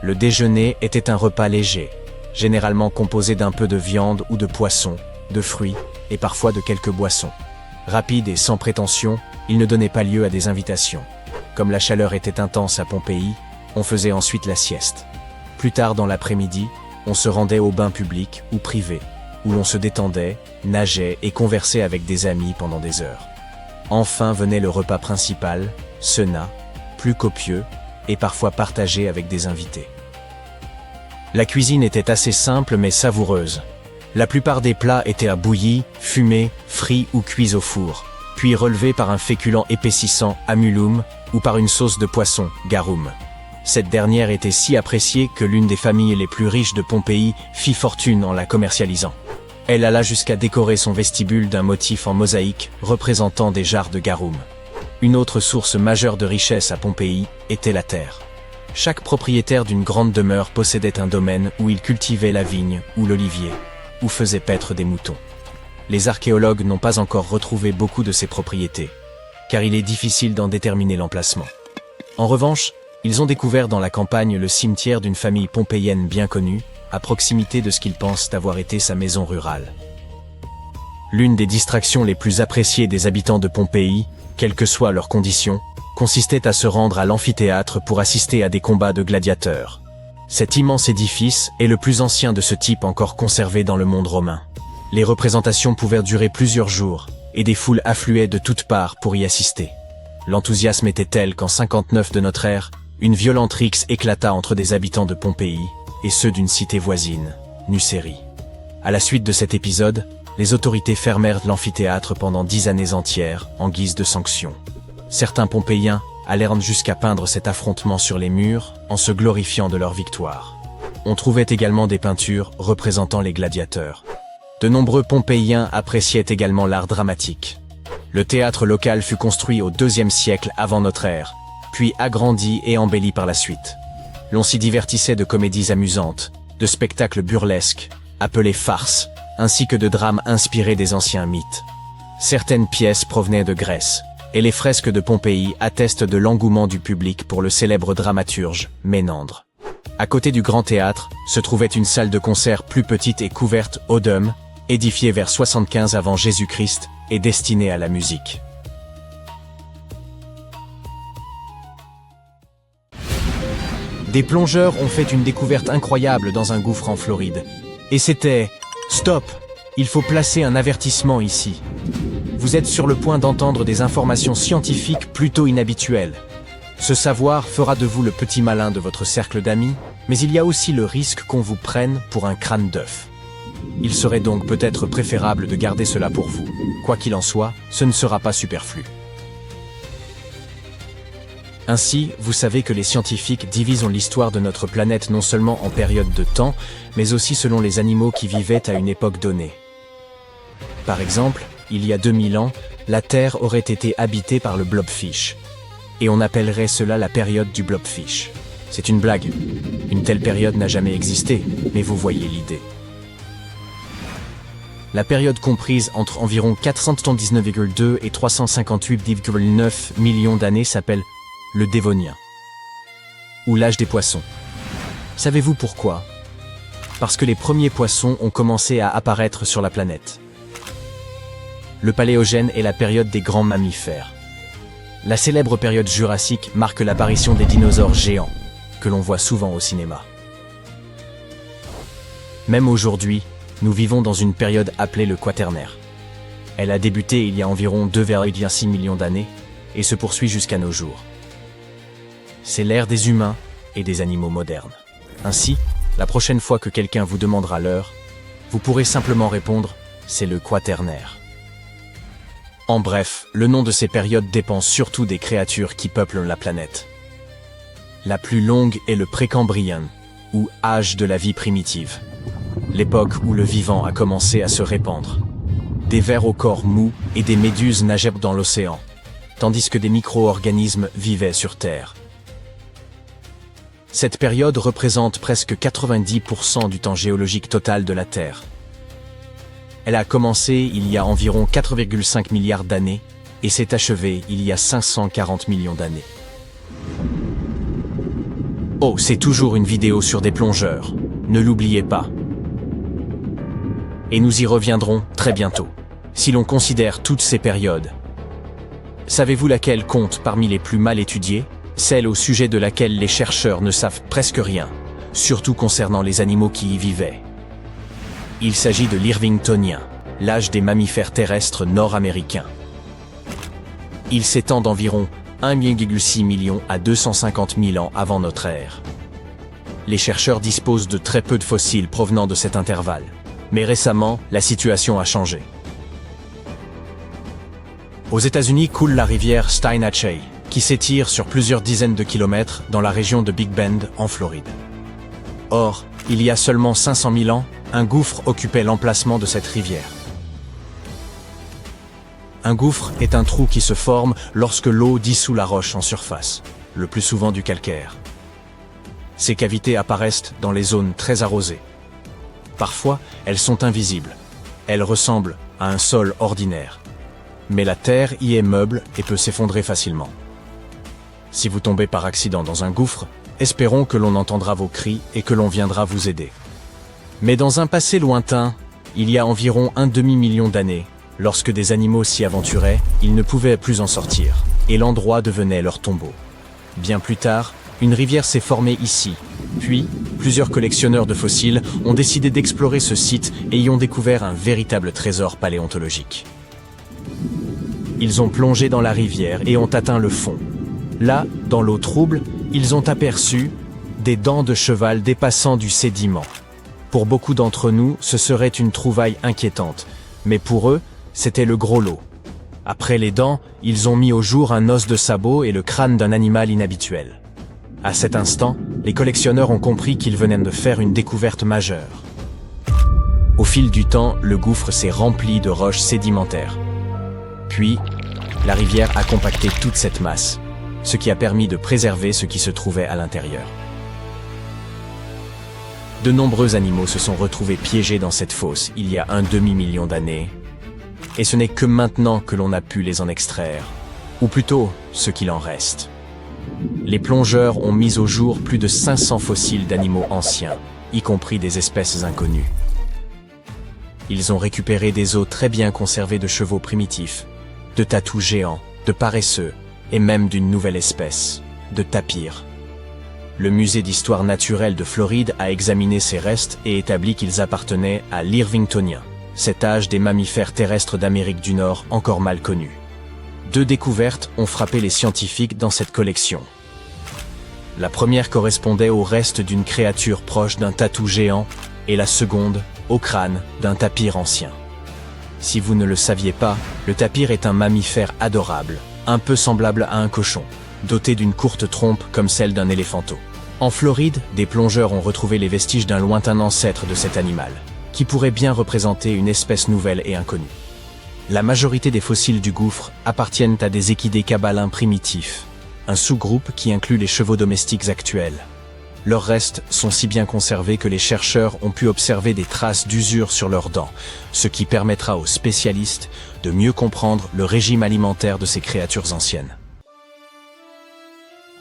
Le déjeuner était un repas léger, généralement composé d'un peu de viande ou de poisson, de fruits et parfois de quelques boissons. Rapide et sans prétention, il ne donnait pas lieu à des invitations. Comme la chaleur était intense à Pompéi, on faisait ensuite la sieste. Plus tard dans l'après-midi, on se rendait au bain public ou privé, où l'on se détendait, nageait et conversait avec des amis pendant des heures. Enfin venait le repas principal, cena, plus copieux, et parfois partagé avec des invités. La cuisine était assez simple mais savoureuse. La plupart des plats étaient à bouillie, fumés, frits ou cuits au four, puis relevés par un féculent épaississant, amulum, ou par une sauce de poisson, garum. Cette dernière était si appréciée que l'une des familles les plus riches de Pompéi fit fortune en la commercialisant. Elle alla jusqu'à décorer son vestibule d'un motif en mosaïque représentant des jarres de garum. Une autre source majeure de richesse à Pompéi était la terre. Chaque propriétaire d'une grande demeure possédait un domaine où il cultivait la vigne ou l'olivier, ou faisait paître des moutons. Les archéologues n'ont pas encore retrouvé beaucoup de ces propriétés, car il est difficile d'en déterminer l'emplacement. En revanche, ils ont découvert dans la campagne le cimetière d'une famille pompéienne bien connue, à proximité de ce qu'ils pensent avoir été sa maison rurale. L'une des distractions les plus appréciées des habitants de Pompéi, quelles que soient leurs conditions, consistait à se rendre à l'amphithéâtre pour assister à des combats de gladiateurs. Cet immense édifice est le plus ancien de ce type encore conservé dans le monde romain. Les représentations pouvaient durer plusieurs jours, et des foules affluaient de toutes parts pour y assister. L'enthousiasme était tel qu'en 59 de notre ère, une violente rixe éclata entre des habitants de Pompéi et ceux d'une cité voisine, Nucérie. À la suite de cet épisode, les autorités fermèrent l'amphithéâtre pendant 10 années entières, en guise de sanction. Certains Pompéiens allèrent jusqu'à peindre cet affrontement sur les murs, en se glorifiant de leur victoire. On trouvait également des peintures représentant les gladiateurs. De nombreux Pompéiens appréciaient également l'art dramatique. Le théâtre local fut construit au IIe siècle avant notre ère, puis agrandi et embelli par la suite. L'on s'y divertissait de comédies amusantes, de spectacles burlesques, appelés farces, ainsi que de drames inspirés des anciens mythes. Certaines pièces provenaient de Grèce, et les fresques de Pompéi attestent de l'engouement du public pour le célèbre dramaturge Ménandre. À côté du grand théâtre, se trouvait une salle de concert plus petite et couverte au dôme, édifiée vers 75 avant Jésus-Christ et destinée à la musique. Des plongeurs ont fait une découverte incroyable dans un gouffre en Floride. Et c'était « Stop! Il faut placer un avertissement ici. Vous êtes sur le point d'entendre des informations scientifiques plutôt inhabituelles. Ce savoir fera de vous le petit malin de votre cercle d'amis, mais il y a aussi le risque qu'on vous prenne pour un crâne d'œuf. Il serait donc peut-être préférable de garder cela pour vous. Quoi qu'il en soit, ce ne sera pas superflu. » Ainsi, vous savez que les scientifiques divisent l'histoire de notre planète non seulement en périodes de temps, mais aussi selon les animaux qui vivaient à une époque donnée. Par exemple, il y a 2000 ans, la Terre aurait été habitée par le blobfish. Et on appellerait cela la période du blobfish. C'est une blague. Une telle période n'a jamais existé, mais vous voyez l'idée. La période comprise entre environ 479,2 et 358,9 millions d'années s'appelle le Dévonien, ou l'âge des poissons. Savez-vous pourquoi? Parce que les premiers poissons ont commencé à apparaître sur la planète. Le Paléogène est la période des grands mammifères. La célèbre période jurassique marque l'apparition des dinosaures géants, que l'on voit souvent au cinéma. Même aujourd'hui, nous vivons dans une période appelée le Quaternaire. Elle a débuté il y a environ 2,6 millions d'années et se poursuit jusqu'à nos jours. C'est l'ère des humains et des animaux modernes. Ainsi, la prochaine fois que quelqu'un vous demandera l'heure, vous pourrez simplement répondre « c'est le Quaternaire ». En bref, le nom de ces périodes dépend surtout des créatures qui peuplent la planète. La plus longue est le Précambrien, ou âge de la vie primitive, l'époque où le vivant a commencé à se répandre. Des vers au corps mou et des méduses nageaient dans l'océan, tandis que des micro-organismes vivaient sur Terre. Cette période représente presque 90% du temps géologique total de la Terre. Elle a commencé il y a environ 4,5 milliards d'années et s'est achevée il y a 540 millions d'années. Oh, c'est toujours une vidéo sur des plongeurs, ne l'oubliez pas. Et nous y reviendrons très bientôt, si l'on considère toutes ces périodes. Savez-vous laquelle compte parmi les plus mal étudiées? Celle au sujet de laquelle les chercheurs ne savent presque rien, surtout concernant les animaux qui y vivaient. Il s'agit de l'Irvingtonien, l'âge des mammifères terrestres nord-américains. Il s'étend d'environ 1,6 million à 250 000 ans avant notre ère. Les chercheurs disposent de très peu de fossiles provenant de cet intervalle, mais récemment, la situation a changé. Aux États-Unis coule la rivière Steinhatchee, qui s'étire sur plusieurs dizaines de kilomètres dans la région de Big Bend, en Floride. Or, il y a seulement 500 000 ans, un gouffre occupait l'emplacement de cette rivière. Un gouffre est un trou qui se forme lorsque l'eau dissout la roche en surface, le plus souvent du calcaire. Ces cavités apparaissent dans les zones très arrosées. Parfois, elles sont invisibles. Elles ressemblent à un sol ordinaire. Mais la terre y est meuble et peut s'effondrer facilement. Si vous tombez par accident dans un gouffre, espérons que l'on entendra vos cris et que l'on viendra vous aider. Mais dans un passé lointain, il y a environ un demi-million d'années, Lorsque des animaux s'y aventuraient, ils ne pouvaient plus en sortir, et l'endroit devenait leur tombeau. Bien plus tard, une rivière s'est formée ici. Puis, plusieurs collectionneurs de fossiles ont décidé d'explorer ce site et y ont découvert un véritable trésor paléontologique. Ils ont plongé dans la rivière et ont atteint le fond. Là, dans l'eau trouble, ils ont aperçu des dents de cheval dépassant du sédiment. Pour beaucoup d'entre nous, ce serait une trouvaille inquiétante, mais pour eux, c'était le gros lot. Après les dents, ils ont mis au jour un os de sabot et le crâne d'un animal inhabituel. À cet instant, les collectionneurs ont compris qu'ils venaient de faire une découverte majeure. Au fil du temps, le gouffre s'est rempli de roches sédimentaires. Puis, la rivière a compacté toute cette masse, ce qui a permis de préserver ce qui se trouvait à l'intérieur. De nombreux animaux se sont retrouvés piégés dans cette fosse il y a un demi-million d'années, et ce n'est que maintenant que l'on a pu les en extraire, ou plutôt ce qu'il en reste. Les plongeurs ont mis au jour plus de 500 fossiles d'animaux anciens, y compris des espèces inconnues. Ils ont récupéré des os très bien conservés de chevaux primitifs, de tatous géants, de paresseux, et même d'une nouvelle espèce, de tapirs. Le musée d'histoire naturelle de Floride a examiné ces restes et établi qu'ils appartenaient à l'Irvingtonien, cet âge des mammifères terrestres d'Amérique du Nord encore mal connu. 2 découvertes ont frappé les scientifiques dans cette collection. La première correspondait au reste d'une créature proche d'un tatou géant et la seconde au crâne d'un tapir ancien. Si vous ne le saviez pas, le tapir est un mammifère adorable, un peu semblable à un cochon, doté d'une courte trompe comme celle d'un éléphanteau. En Floride, des plongeurs ont retrouvé les vestiges d'un lointain ancêtre de cet animal, qui pourrait bien représenter une espèce nouvelle et inconnue. La majorité des fossiles du gouffre appartiennent à des équidés cabalins primitifs, un sous-groupe qui inclut les chevaux domestiques actuels. Leurs restes sont si bien conservés que les chercheurs ont pu observer des traces d'usure sur leurs dents, ce qui permettra aux spécialistes de mieux comprendre le régime alimentaire de ces créatures anciennes.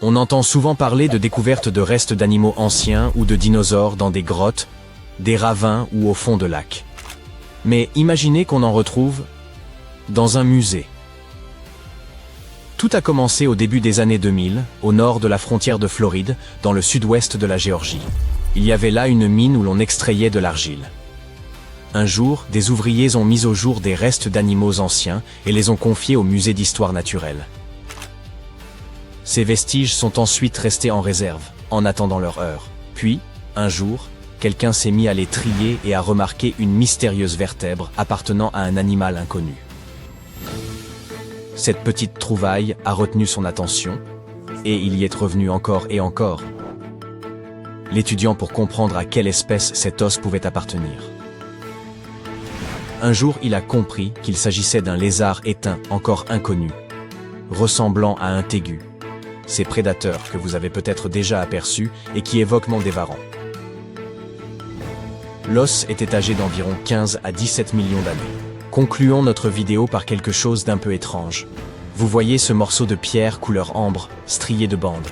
On entend souvent parler de découvertes de restes d'animaux anciens ou de dinosaures dans des grottes, des ravins ou au fond de lacs. Mais imaginez qu'on en retrouve dans un musée. Tout a commencé au début des années 2000, au nord de la frontière de Floride, dans le sud-ouest de la Géorgie. Il y avait là une mine où l'on extrayait de l'argile. Un jour, des ouvriers ont mis au jour des restes d'animaux anciens et les ont confiés au musée d'histoire naturelle. Ces vestiges sont ensuite restés en réserve, en attendant leur heure. Puis, un jour, quelqu'un s'est mis à les trier et a remarqué une mystérieuse vertèbre appartenant à un animal inconnu. Cette petite trouvaille a retenu son attention, et il y est revenu encore et encore, l'étudiant pour comprendre à quelle espèce cet os pouvait appartenir. Un jour, il a compris qu'il s'agissait d'un lézard éteint encore inconnu, ressemblant à un tégu, ces prédateurs que vous avez peut-être déjà aperçus et qui évoquent Mandévaran. L'os était âgé d'environ 15 à 17 millions d'années. Concluons notre vidéo par quelque chose d'un peu étrange. Vous voyez ce morceau de pierre couleur ambre, strié de bandes.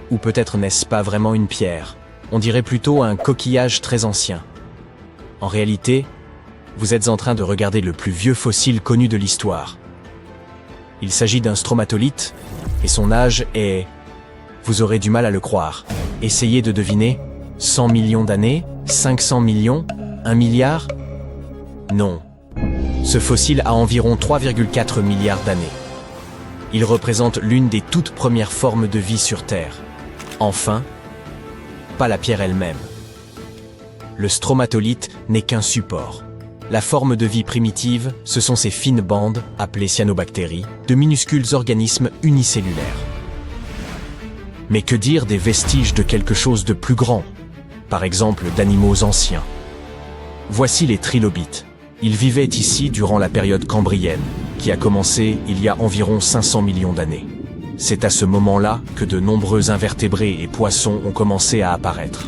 Ou peut-être n'est-ce pas vraiment une pierre, on dirait plutôt un coquillage très ancien. En réalité, vous êtes en train de regarder le plus vieux fossile connu de l'histoire. Il s'agit d'un stromatolithe, et son âge est... Vous aurez du mal à le croire. Essayez de deviner, 100 millions d'années, 500 millions, 1 milliard? Non. Ce fossile a environ 3,4 milliards d'années. Il représente l'une des toutes premières formes de vie sur Terre. Enfin, pas la pierre elle-même. Le stromatolithe n'est qu'un support. La forme de vie primitive, ce sont ces fines bandes, appelées cyanobactéries, de minuscules organismes unicellulaires. Mais que dire des vestiges de quelque chose de plus grand, par exemple d'animaux anciens? Voici les trilobites. Ils vivaient ici durant la période cambrienne, qui a commencé il y a environ 500 millions d'années. C'est à ce moment-là que de nombreux invertébrés et poissons ont commencé à apparaître.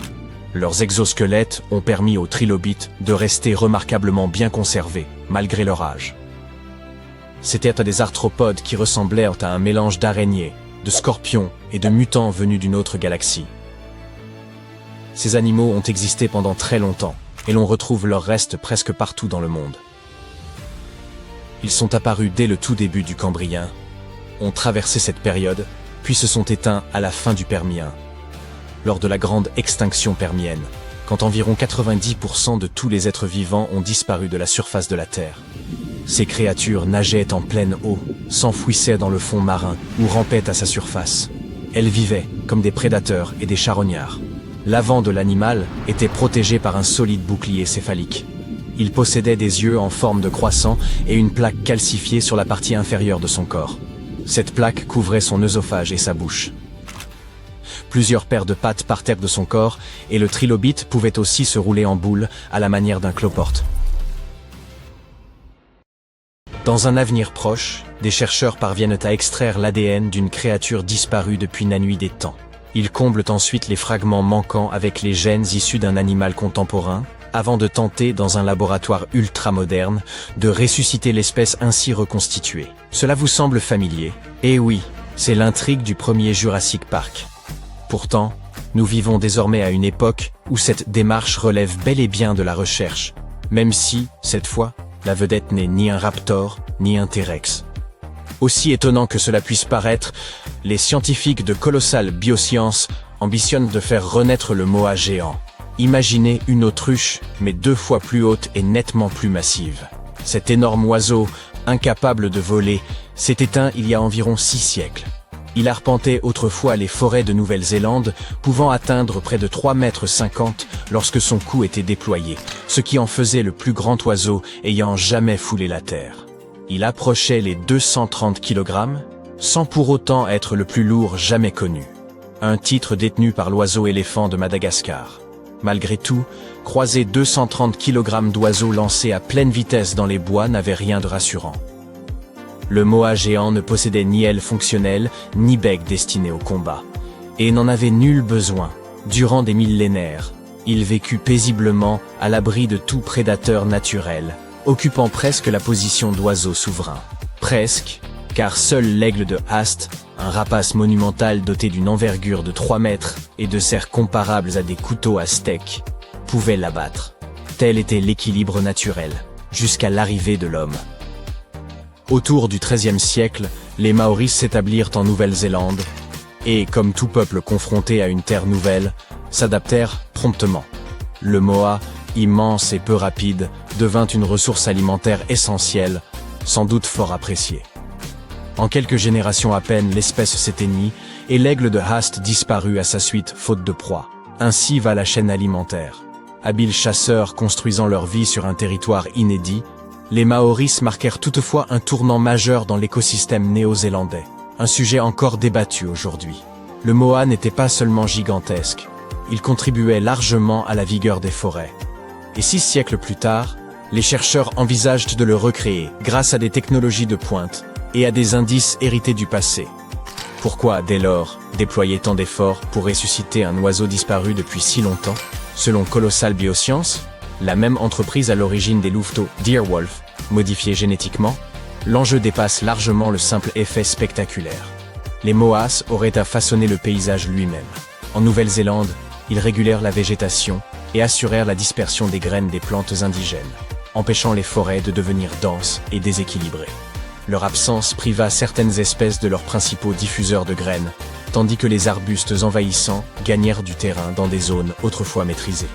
Leurs exosquelettes ont permis aux trilobites de rester remarquablement bien conservés, malgré leur âge. C'étaient des arthropodes qui ressemblaient à un mélange d'araignées, de scorpions et de mutants venus d'une autre galaxie. Ces animaux ont existé pendant très longtemps, et l'on retrouve leurs restes presque partout dans le monde. Ils sont apparus dès le tout début du Cambrien, ont traversé cette période, puis se sont éteints à la fin du Permien. Lors de la grande extinction permienne, quand environ 90% de tous les êtres vivants ont disparu de la surface de la Terre. Ces créatures nageaient en pleine eau, s'enfouissaient dans le fond marin ou rampaient à sa surface. Elles vivaient comme des prédateurs et des charognards. L'avant de l'animal était protégé par un solide bouclier céphalique. Il possédait des yeux en forme de croissant et une plaque calcifiée sur la partie inférieure de son corps. Cette plaque couvrait son œsophage et sa bouche. Plusieurs paires de pattes partaient de son corps et le trilobite pouvait aussi se rouler en boule à la manière d'un cloporte. Dans un avenir proche, des chercheurs parviennent à extraire l'ADN d'une créature disparue depuis la nuit des temps. Ils comblent ensuite les fragments manquants avec les gènes issus d'un animal contemporain, avant de tenter, dans un laboratoire ultramoderne, de ressusciter l'espèce ainsi reconstituée. Cela vous semble familier? Eh oui, c'est l'intrigue du premier Jurassic Park. Pourtant, nous vivons désormais à une époque où cette démarche relève bel et bien de la recherche, même si, cette fois, la vedette n'est ni un raptor, ni un T-Rex. Aussi étonnant que cela puisse paraître, les scientifiques de Colossal Biosciences ambitionnent de faire renaître le moa géant. Imaginez une autruche, mais 2 fois plus haute et nettement plus massive. Cet énorme oiseau, incapable de voler, s'est éteint il y a environ 6 siècles. Il arpentait autrefois les forêts de Nouvelle-Zélande, pouvant atteindre près de 3,50 m lorsque son cou était déployé, ce qui en faisait le plus grand oiseau ayant jamais foulé la terre. Il approchait les 230 kg, sans pour autant être le plus lourd jamais connu. Un titre détenu par l'oiseau-éléphant de Madagascar. Malgré tout, croiser 230 kg d'oiseaux lancés à pleine vitesse dans les bois n'avait rien de rassurant. Le moa géant ne possédait ni aile fonctionnelle, ni bec destiné au combat, et n'en avait nul besoin. Durant des millénaires, il vécut paisiblement à l'abri de tout prédateur naturel, occupant presque la position d'oiseau souverain. Presque, car seul l'aigle de Haast, un rapace monumental doté d'une envergure de 3 mètres et de serres comparables à des couteaux à steak, pouvait l'abattre. Tel était l'équilibre naturel, jusqu'à l'arrivée de l'homme. Autour du XIIIe siècle, les Maoris s'établirent en Nouvelle-Zélande et, comme tout peuple confronté à une terre nouvelle, s'adaptèrent promptement. Le moa, immense et peu rapide, devint une ressource alimentaire essentielle, sans doute fort appréciée. En quelques générations à peine, l'espèce s'éteignit et l'aigle de Haast disparut à sa suite faute de proie. Ainsi va la chaîne alimentaire. Habiles chasseurs construisant leur vie sur un territoire inédit, les Maoris marquèrent toutefois un tournant majeur dans l'écosystème néo-zélandais, un sujet encore débattu aujourd'hui. Le moa n'était pas seulement gigantesque, il contribuait largement à la vigueur des forêts. Et 6 siècles plus tard, les chercheurs envisagent de le recréer grâce à des technologies de pointe et à des indices hérités du passé. Pourquoi, dès lors, déployer tant d'efforts pour ressusciter un oiseau disparu depuis si longtemps? Selon Colossal Biosciences, la même entreprise à l'origine des louveteaux Deerwolf, modifiés génétiquement, l'enjeu dépasse largement le simple effet spectaculaire. Les moas auraient à façonner le paysage lui-même. En Nouvelle-Zélande, ils régulèrent la végétation et assurèrent la dispersion des graines des plantes indigènes, empêchant les forêts de devenir denses et déséquilibrées. Leur absence priva certaines espèces de leurs principaux diffuseurs de graines, tandis que les arbustes envahissants gagnèrent du terrain dans des zones autrefois maîtrisées.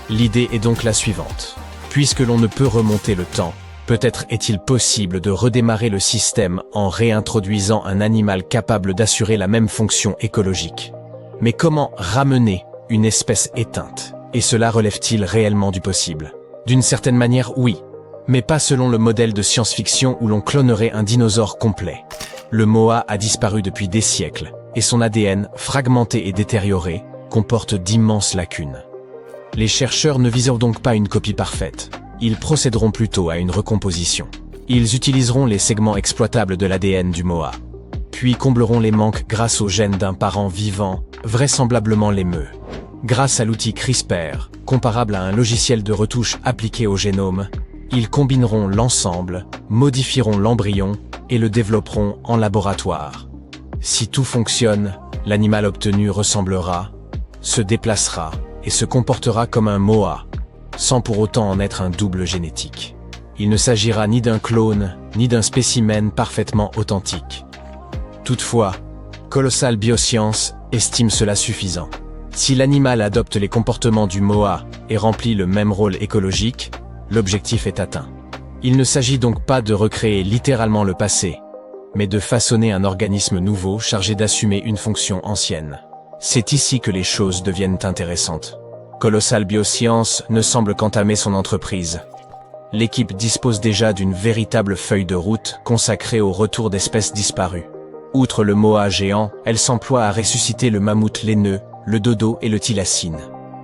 L'idée est donc la suivante. Puisque l'on ne peut remonter le temps, peut-être est-il possible de redémarrer le système en réintroduisant un animal capable d'assurer la même fonction écologique. Mais comment ramener une espèce éteinte? Et cela relève-t-il réellement du possible? D'une certaine manière, oui, mais pas selon le modèle de science-fiction où l'on clonerait un dinosaure complet. Le moa a disparu depuis des siècles, et son ADN, fragmenté et détérioré, comporte d'immenses lacunes. Les chercheurs ne viseront donc pas une copie parfaite. Ils procéderont plutôt à une recomposition. Ils utiliseront les segments exploitables de l'ADN du moa, puis combleront les manques grâce aux gènes d'un parent vivant, vraisemblablement l'émeu. Grâce à l'outil CRISPR, comparable à un logiciel de retouche appliqué au génome, ils combineront l'ensemble, modifieront l'embryon et le développeront en laboratoire. Si tout fonctionne, l'animal obtenu ressemblera, se déplacera et se comportera comme un moa, sans pour autant en être un double génétique. Il ne s'agira ni d'un clone, ni d'un spécimen parfaitement authentique. Toutefois, Colossal Biosciences estime cela suffisant. Si l'animal adopte les comportements du moa et remplit le même rôle écologique, l'objectif est atteint. Il ne s'agit donc pas de recréer littéralement le passé, mais de façonner un organisme nouveau chargé d'assumer une fonction ancienne. C'est ici que les choses deviennent intéressantes. Colossal Biosciences ne semble qu'entamer son entreprise. L'équipe dispose déjà d'une véritable feuille de route consacrée au retour d'espèces disparues. Outre le moa géant, elle s'emploie à ressusciter le mammouth laineux, le dodo et le thylacine,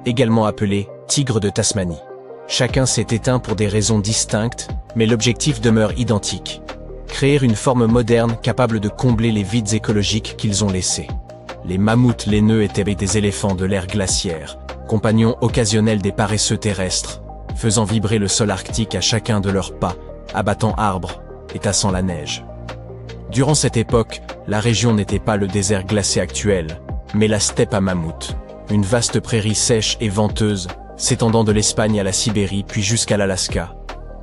également appelé tigre de Tasmanie. Chacun s'est éteint pour des raisons distinctes, mais l'objectif demeure identique. Créer une forme moderne capable de combler les vides écologiques qu'ils ont laissés. Les mammouths laineux étaient des éléphants de l'ère glaciaire, compagnons occasionnels des paresseux terrestres, faisant vibrer le sol arctique à chacun de leurs pas, abattant arbres et tassant la neige. Durant cette époque, la région n'était pas le désert glacé actuel, mais la steppe à mammouth, une vaste prairie sèche et venteuse, s'étendant de l'Espagne à la Sibérie puis jusqu'à l'Alaska,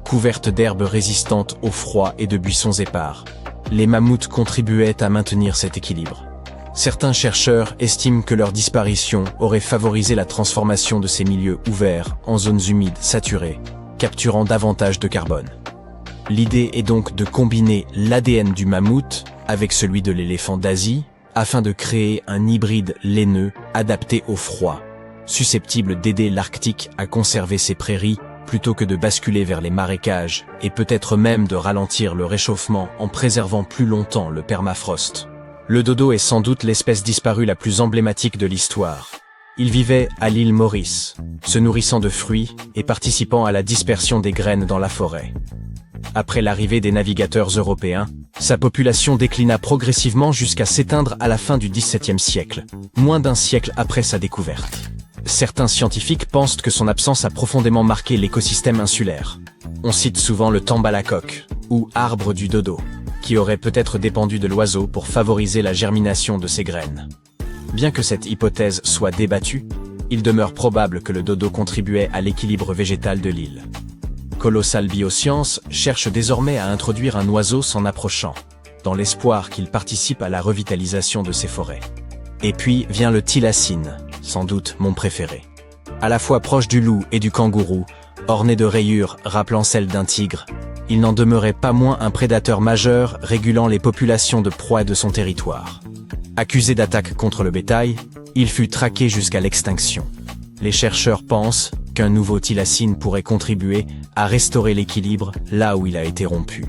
couverte d'herbes résistantes au froid et de buissons épars. Les mammouths contribuaient à maintenir cet équilibre. Certains chercheurs estiment que leur disparition aurait favorisé la transformation de ces milieux ouverts en zones humides saturées, capturant davantage de carbone. L'idée est donc de combiner l'ADN du mammouth avec celui de l'éléphant d'Asie afin de créer un hybride laineux adapté au froid, susceptible d'aider l'Arctique à conserver ses prairies plutôt que de basculer vers les marécages et peut-être même de ralentir le réchauffement en préservant plus longtemps le permafrost. Le dodo est sans doute l'espèce disparue la plus emblématique de l'histoire. Il vivait à l'île Maurice, se nourrissant de fruits et participant à la dispersion des graines dans la forêt. Après l'arrivée des navigateurs européens, sa population déclina progressivement jusqu'à s'éteindre à la fin du XVIIe siècle, moins d'un siècle après sa découverte. Certains scientifiques pensent que son absence a profondément marqué l'écosystème insulaire. On cite souvent le tambalacoque, ou arbre du dodo, qui aurait peut-être dépendu de l'oiseau pour favoriser la germination de ses graines. Bien que cette hypothèse soit débattue, il demeure probable que le dodo contribuait à l'équilibre végétal de l'île. Colossal Biosciences cherche désormais à introduire un oiseau s'en approchant, dans l'espoir qu'il participe à la revitalisation de ces forêts. Et puis vient le thylacine, sans doute mon préféré. À la fois proche du loup et du kangourou, orné de rayures rappelant celles d'un tigre, il n'en demeurait pas moins un prédateur majeur régulant les populations de proies de son territoire. Accusé d'attaque contre le bétail, il fut traqué jusqu'à l'extinction. Les chercheurs pensent qu'un nouveau thylacine pourrait contribuer à restaurer l'équilibre là où il a été rompu.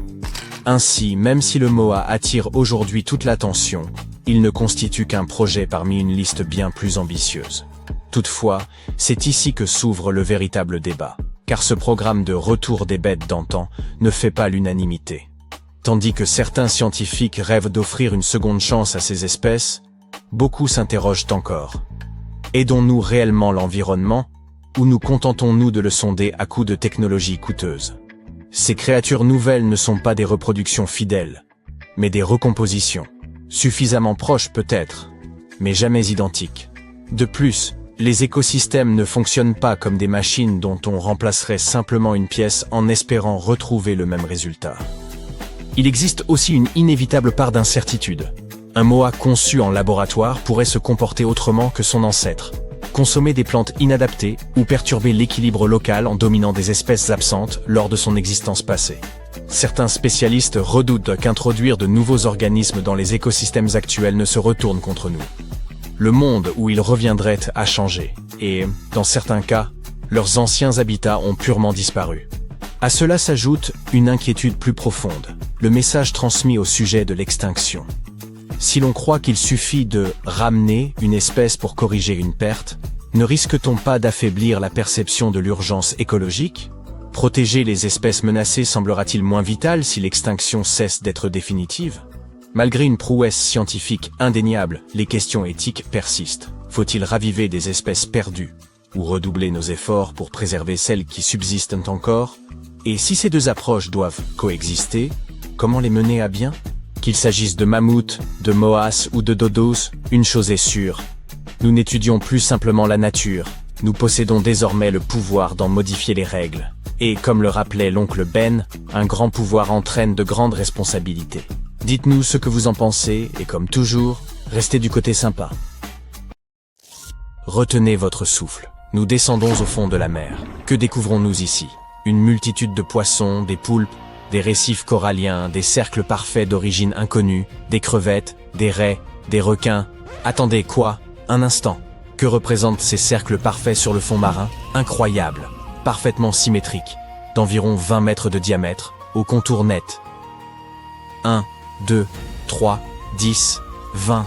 Ainsi, même si le moa attire aujourd'hui toute l'attention, il ne constitue qu'un projet parmi une liste bien plus ambitieuse. Toutefois, c'est ici que s'ouvre le véritable débat, car ce programme de retour des bêtes d'antan ne fait pas l'unanimité. Tandis que certains scientifiques rêvent d'offrir une seconde chance à ces espèces, beaucoup s'interrogent encore. Aidons-nous réellement l'environnement, ou nous contentons-nous de le sonder à coups de technologies coûteuses? Ces créatures nouvelles ne sont pas des reproductions fidèles, mais des recompositions, suffisamment proches peut-être, mais jamais identiques. De plus, les écosystèmes ne fonctionnent pas comme des machines dont on remplacerait simplement une pièce en espérant retrouver le même résultat. Il existe aussi une inévitable part d'incertitude. Un moa conçu en laboratoire pourrait se comporter autrement que son ancêtre, consommer des plantes inadaptées ou perturber l'équilibre local en dominant des espèces absentes lors de son existence passée. Certains spécialistes redoutent qu'introduire de nouveaux organismes dans les écosystèmes actuels ne se retourne contre nous. Le monde où ils reviendraient a changé, et, dans certains cas, leurs anciens habitats ont purement disparu. À cela s'ajoute une inquiétude plus profonde, le message transmis au sujet de l'extinction. Si l'on croit qu'il suffit de ramener une espèce pour corriger une perte, ne risque-t-on pas d'affaiblir la perception de l'urgence écologique? Protéger les espèces menacées semblera-t-il moins vital si l'extinction cesse d'être définitive? Malgré une prouesse scientifique indéniable, les questions éthiques persistent. Faut-il raviver des espèces perdues ou redoubler nos efforts pour préserver celles qui subsistent encore? Et si ces deux approches doivent coexister, comment les mener à bien? Qu'il s'agisse de mammouths, de moas ou de dodos, une chose est sûre. Nous n'étudions plus simplement la nature, nous possédons désormais le pouvoir d'en modifier les règles. Et comme le rappelait l'oncle Ben, un grand pouvoir entraîne de grandes responsabilités. Dites-nous ce que vous en pensez et comme toujours, restez du côté sympa. Retenez votre souffle. Nous descendons au fond de la mer. Que découvrons-nous ici? Une multitude de poissons, des poulpes, des récifs coralliens, des cercles parfaits d'origine inconnue, des crevettes, des raies, des requins. Attendez, quoi? Un instant. Que représentent ces cercles parfaits sur le fond marin? Incroyable, parfaitement symétriques, d'environ 20 mètres de diamètre, au contour net. 1, 2, 3, 10, 20.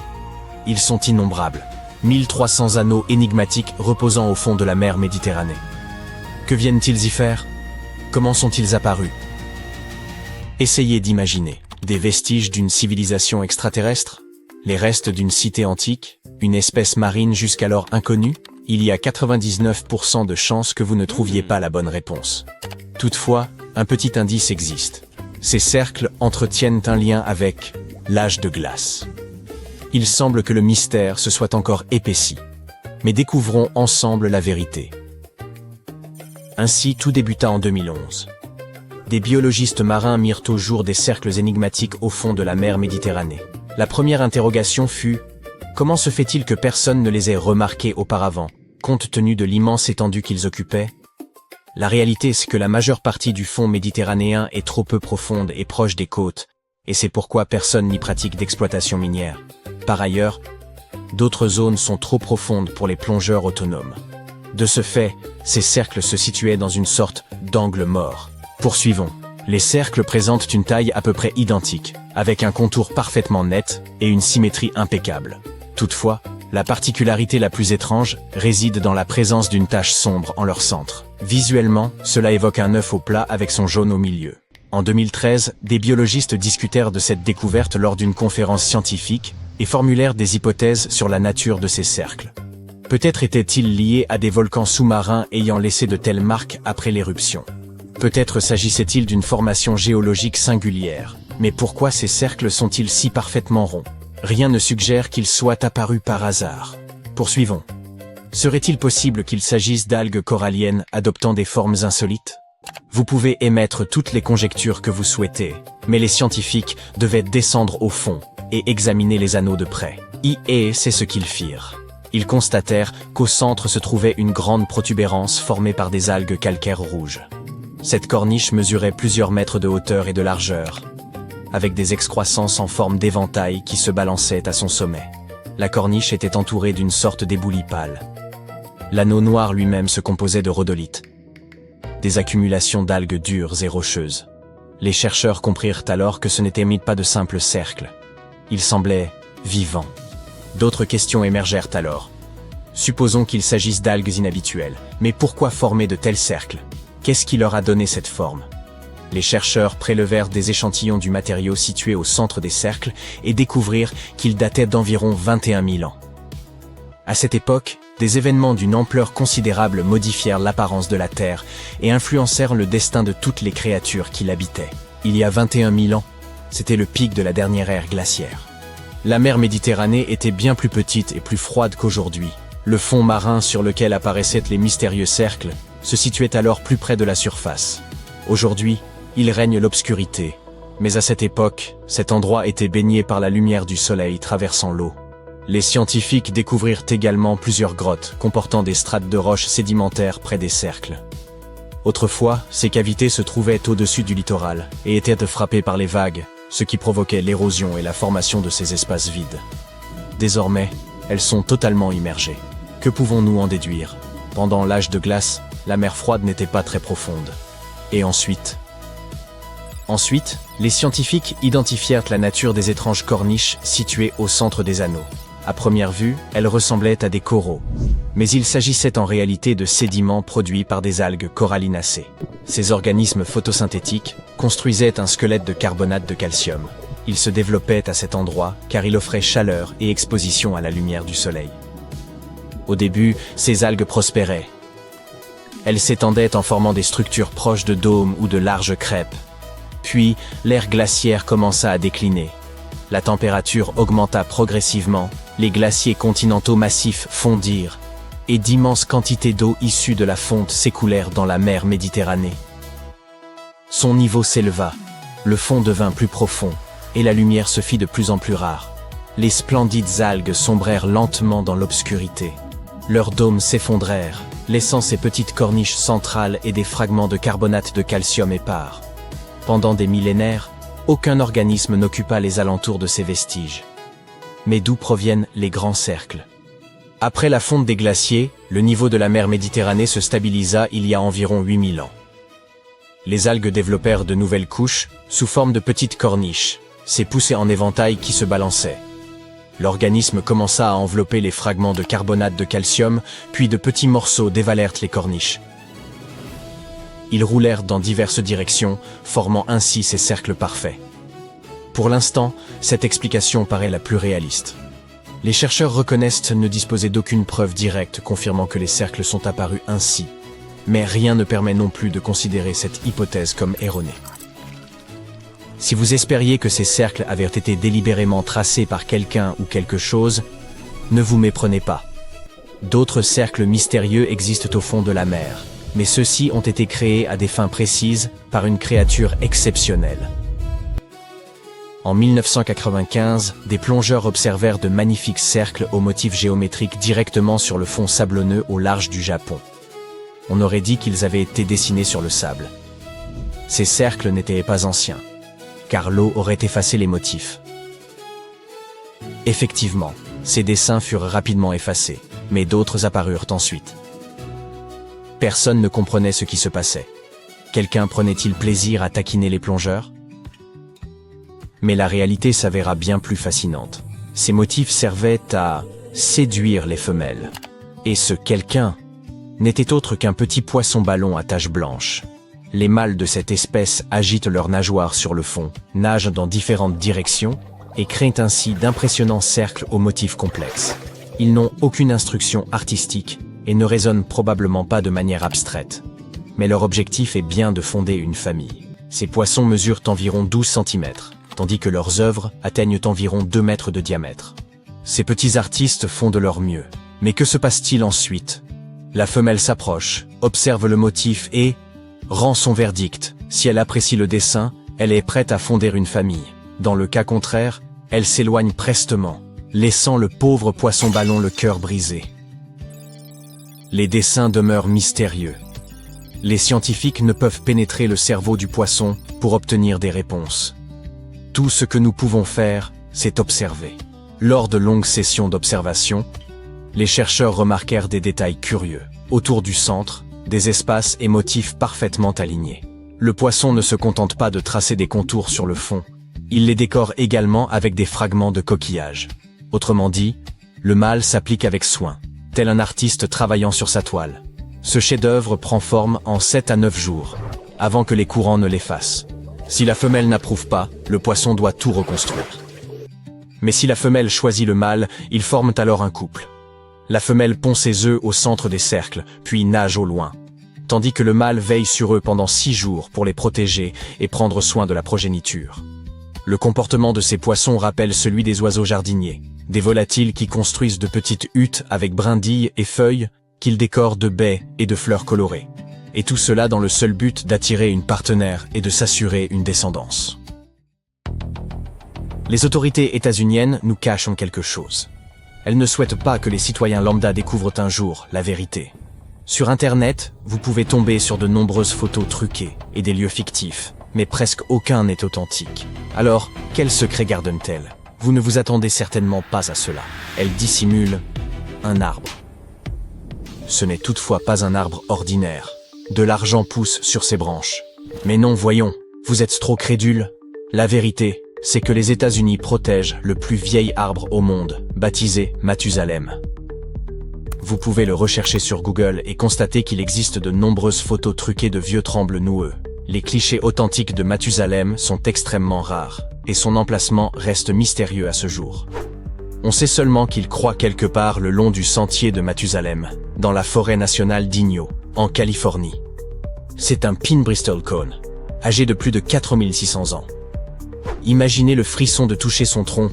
Ils sont innombrables. 1300 anneaux énigmatiques reposant au fond de la mer Méditerranée. Que viennent-ils y faire? Comment sont-ils apparus? Essayez d'imaginer. Des vestiges d'une civilisation extraterrestre? Les restes d'une cité antique? Une espèce marine jusqu'alors inconnue? Il y a 99% de chances que vous ne trouviez pas la bonne réponse. Toutefois, un petit indice existe. Ces cercles entretiennent un lien avec l'âge de glace. Il semble que le mystère se soit encore épaissi. Mais découvrons ensemble la vérité. Ainsi, tout débuta en 2011. Des biologistes marins mirent au jour des cercles énigmatiques au fond de la mer Méditerranée. La première interrogation fut « Comment se fait-il que personne ne les ait remarqués auparavant, compte tenu de l'immense étendue qu'ils occupaient ?» La réalité, c'est que la majeure partie du fond méditerranéen est trop peu profonde et proche des côtes, et c'est pourquoi personne n'y pratique d'exploitation minière. Par ailleurs, d'autres zones sont trop profondes pour les plongeurs autonomes. De ce fait, ces cercles se situaient dans une sorte d'angle mort. Poursuivons. Les cercles présentent une taille à peu près identique, avec un contour parfaitement net et une symétrie impeccable. Toutefois, la particularité la plus étrange réside dans la présence d'une tache sombre en leur centre. Visuellement, cela évoque un œuf au plat avec son jaune au milieu. En 2013, des biologistes discutèrent de cette découverte lors d'une conférence scientifique et formulèrent des hypothèses sur la nature de ces cercles. Peut-être étaient-ils liés à des volcans sous-marins ayant laissé de telles marques après l'éruption. Peut-être s'agissait-il d'une formation géologique singulière. Mais pourquoi ces cercles sont-ils si parfaitement ronds? Rien ne suggère qu'ils soient apparus par hasard. Poursuivons. Serait-il possible qu'il s'agisse d'algues coralliennes adoptant des formes insolites? Vous pouvez émettre toutes les conjectures que vous souhaitez, mais les scientifiques devaient descendre au fond et examiner les anneaux de près. Et c'est ce qu'ils firent. Ils constatèrent qu'au centre se trouvait une grande protubérance formée par des algues calcaires rouges. Cette corniche mesurait plusieurs mètres de hauteur et de largeur, avec des excroissances en forme d'éventail qui se balançaient à son sommet. La corniche était entourée d'une sorte d'éboulis pâle. L'anneau noir lui-même se composait de rhodolite, des accumulations d'algues dures et rocheuses. Les chercheurs comprirent alors que ce n'était pas de simples cercles. Ils semblaient vivants. D'autres questions émergèrent alors. Supposons qu'il s'agisse d'algues inhabituelles. Mais pourquoi former de tels cercles? Qu'est-ce qui leur a donné cette forme? Les chercheurs prélevèrent des échantillons du matériau situé au centre des cercles et découvrirent qu'ils dataient d'environ 21 000 ans. À cette époque, des événements d'une ampleur considérable modifièrent l'apparence de la Terre et influencèrent le destin de toutes les créatures qui l'habitaient. Il y a 21 000 ans, c'était le pic de la dernière ère glaciaire. La mer Méditerranée était bien plus petite et plus froide qu'aujourd'hui. Le fond marin sur lequel apparaissaient les mystérieux cercles se situait alors plus près de la surface. Aujourd'hui, il règne l'obscurité, mais à cette époque, cet endroit était baigné par la lumière du soleil traversant l'eau. Les scientifiques découvrirent également plusieurs grottes comportant des strates de roches sédimentaires près des cercles. Autrefois, ces cavités se trouvaient au-dessus du littoral et étaient frappées par les vagues, ce qui provoquait l'érosion et la formation de ces espaces vides. Désormais, elles sont totalement immergées. Que pouvons-nous en déduire? Pendant l'âge de glace, la mer froide n'était pas très profonde. Et ensuite, les scientifiques identifièrent la nature des étranges corniches situées au centre des anneaux. À première vue, elles ressemblaient à des coraux. Mais il s'agissait en réalité de sédiments produits par des algues corallinacées. Ces organismes photosynthétiques construisaient un squelette de carbonate de calcium. Ils se développaient à cet endroit car il offrait chaleur et exposition à la lumière du soleil. Au début, ces algues prospéraient. Elles s'étendaient en formant des structures proches de dômes ou de larges crêpes. Puis, l'ère glaciaire commença à décliner. La température augmenta progressivement, les glaciers continentaux massifs fondirent, et d'immenses quantités d'eau issues de la fonte s'écoulèrent dans la mer Méditerranée. Son niveau s'éleva, le fond devint plus profond, et la lumière se fit de plus en plus rare. Les splendides algues sombrèrent lentement dans l'obscurité. Leurs dômes s'effondrèrent, laissant ces petites corniches centrales et des fragments de carbonate de calcium épars. Pendant des millénaires, aucun organisme n'occupa les alentours de ces vestiges. Mais d'où proviennent les grands cercles? Après la fonte des glaciers, le niveau de la mer Méditerranée se stabilisa il y a environ 8000 ans. Les algues développèrent de nouvelles couches, sous forme de petites corniches, ces poussées en éventail qui se balançaient. L'organisme commença à envelopper les fragments de carbonate de calcium, puis de petits morceaux dévalèrent les corniches. Ils roulèrent dans diverses directions, formant ainsi ces cercles parfaits. Pour l'instant, cette explication paraît la plus réaliste. Les chercheurs reconnaissent ne disposer d'aucune preuve directe confirmant que les cercles sont apparus ainsi, mais rien ne permet non plus de considérer cette hypothèse comme erronée. Si vous espériez que ces cercles avaient été délibérément tracés par quelqu'un ou quelque chose, ne vous méprenez pas. D'autres cercles mystérieux existent au fond de la mer, mais ceux-ci ont été créés à des fins précises par une créature exceptionnelle. En 1995, des plongeurs observèrent de magnifiques cercles aux motifs géométriques directement sur le fond sablonneux au large du Japon. On aurait dit qu'ils avaient été dessinés sur le sable. Ces cercles n'étaient pas anciens, car l'eau aurait effacé les motifs. Effectivement, ces dessins furent rapidement effacés, mais d'autres apparurent ensuite. Personne ne comprenait ce qui se passait. Quelqu'un prenait-il plaisir à taquiner les plongeurs? Mais la réalité s'avéra bien plus fascinante. Ces motifs servaient à séduire les femelles. Et ce quelqu'un n'était autre qu'un petit poisson-ballon à taches blanches. Les mâles de cette espèce agitent leurs nageoires sur le fond, nagent dans différentes directions et créent ainsi d'impressionnants cercles aux motifs complexes. Ils n'ont aucune instruction artistique et ne raisonnent probablement pas de manière abstraite. Mais leur objectif est bien de fonder une famille. Ces poissons mesurent environ 12 cm, tandis que leurs œuvres atteignent environ 2 mètres de diamètre. Ces petits artistes font de leur mieux. Mais que se passe-t-il ensuite? La femelle s'approche, observe le motif et rend son verdict. Si elle apprécie le dessin, elle est prête à fonder une famille. Dans le cas contraire, elle s'éloigne prestement, laissant le pauvre poisson-ballon le cœur brisé. Les dessins demeurent mystérieux. Les scientifiques ne peuvent pénétrer le cerveau du poisson pour obtenir des réponses. Tout ce que nous pouvons faire, c'est observer. Lors de longues sessions d'observation, les chercheurs remarquèrent des détails curieux. Autour du centre, des espaces et motifs parfaitement alignés. Le poisson ne se contente pas de tracer des contours sur le fond, il les décore également avec des fragments de coquillages. Autrement dit, le mâle s'applique avec soin, tel un artiste travaillant sur sa toile. Ce chef-d'œuvre prend forme en 7 à 9 jours, avant que les courants ne l'effacent. Si la femelle n'approuve pas, le poisson doit tout reconstruire. Mais si la femelle choisit le mâle, ils forment alors un couple. La femelle pond ses œufs au centre des cercles, puis nage au loin, tandis que le mâle veille sur eux pendant 6 jours pour les protéger et prendre soin de la progéniture. Le comportement de ces poissons rappelle celui des oiseaux jardiniers, des volatiles qui construisent de petites huttes avec brindilles et feuilles qu'ils décorent de baies et de fleurs colorées. Et tout cela dans le seul but d'attirer une partenaire et de s'assurer une descendance. Les autorités états-uniennes nous cachent quelque chose. Elles ne souhaitent pas que les citoyens lambda découvrent un jour la vérité. Sur Internet, vous pouvez tomber sur de nombreuses photos truquées et des lieux fictifs, mais presque aucun n'est authentique. Alors, quel secret gardent-elles? Vous ne vous attendez certainement pas à cela. Elles dissimulent un arbre. Ce n'est toutefois pas un arbre ordinaire. De l'argent pousse sur ses branches. Mais non, voyons, vous êtes trop crédule. La vérité, c'est que les États-Unis protègent le plus vieil arbre au monde, baptisé Mathusalem. Vous pouvez le rechercher sur Google et constater qu'il existe de nombreuses photos truquées de vieux trembles noueux. Les clichés authentiques de Mathusalem sont extrêmement rares, et son emplacement reste mystérieux à ce jour. On sait seulement qu'il croît quelque part le long du sentier de Mathusalem, dans la forêt nationale d'Inyo, en Californie. C'est un pin Bristol Cone, âgé de plus de 4600 ans. Imaginez le frisson de toucher son tronc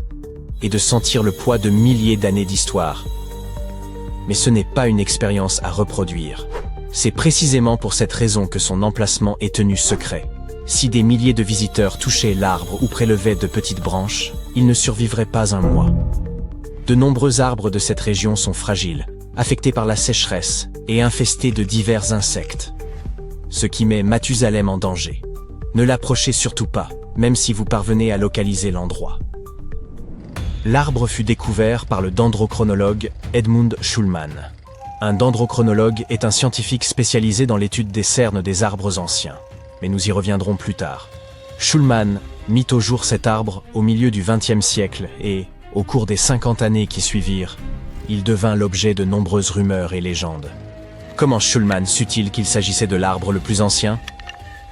et de sentir le poids de milliers d'années d'histoire. Mais ce n'est pas une expérience à reproduire. C'est précisément pour cette raison que son emplacement est tenu secret. Si des milliers de visiteurs touchaient l'arbre ou prélevaient de petites branches, il ne survivrait pas un mois. De nombreux arbres de cette région sont fragiles, affectés par la sécheresse et infestés de divers insectes. Ce qui met Mathusalem en danger. Ne l'approchez surtout pas, même si vous parvenez à localiser l'endroit. L'arbre fut découvert par le dendrochronologue Edmund Schulman. Un dendrochronologue est un scientifique spécialisé dans l'étude des cernes des arbres anciens. Mais nous y reviendrons plus tard. Schulman mit au jour cet arbre au milieu du XXe siècle et, au cours des 50 années qui suivirent, il devint l'objet de nombreuses rumeurs et légendes. Comment Schulman sut-il qu'il s'agissait de l'arbre le plus ancien?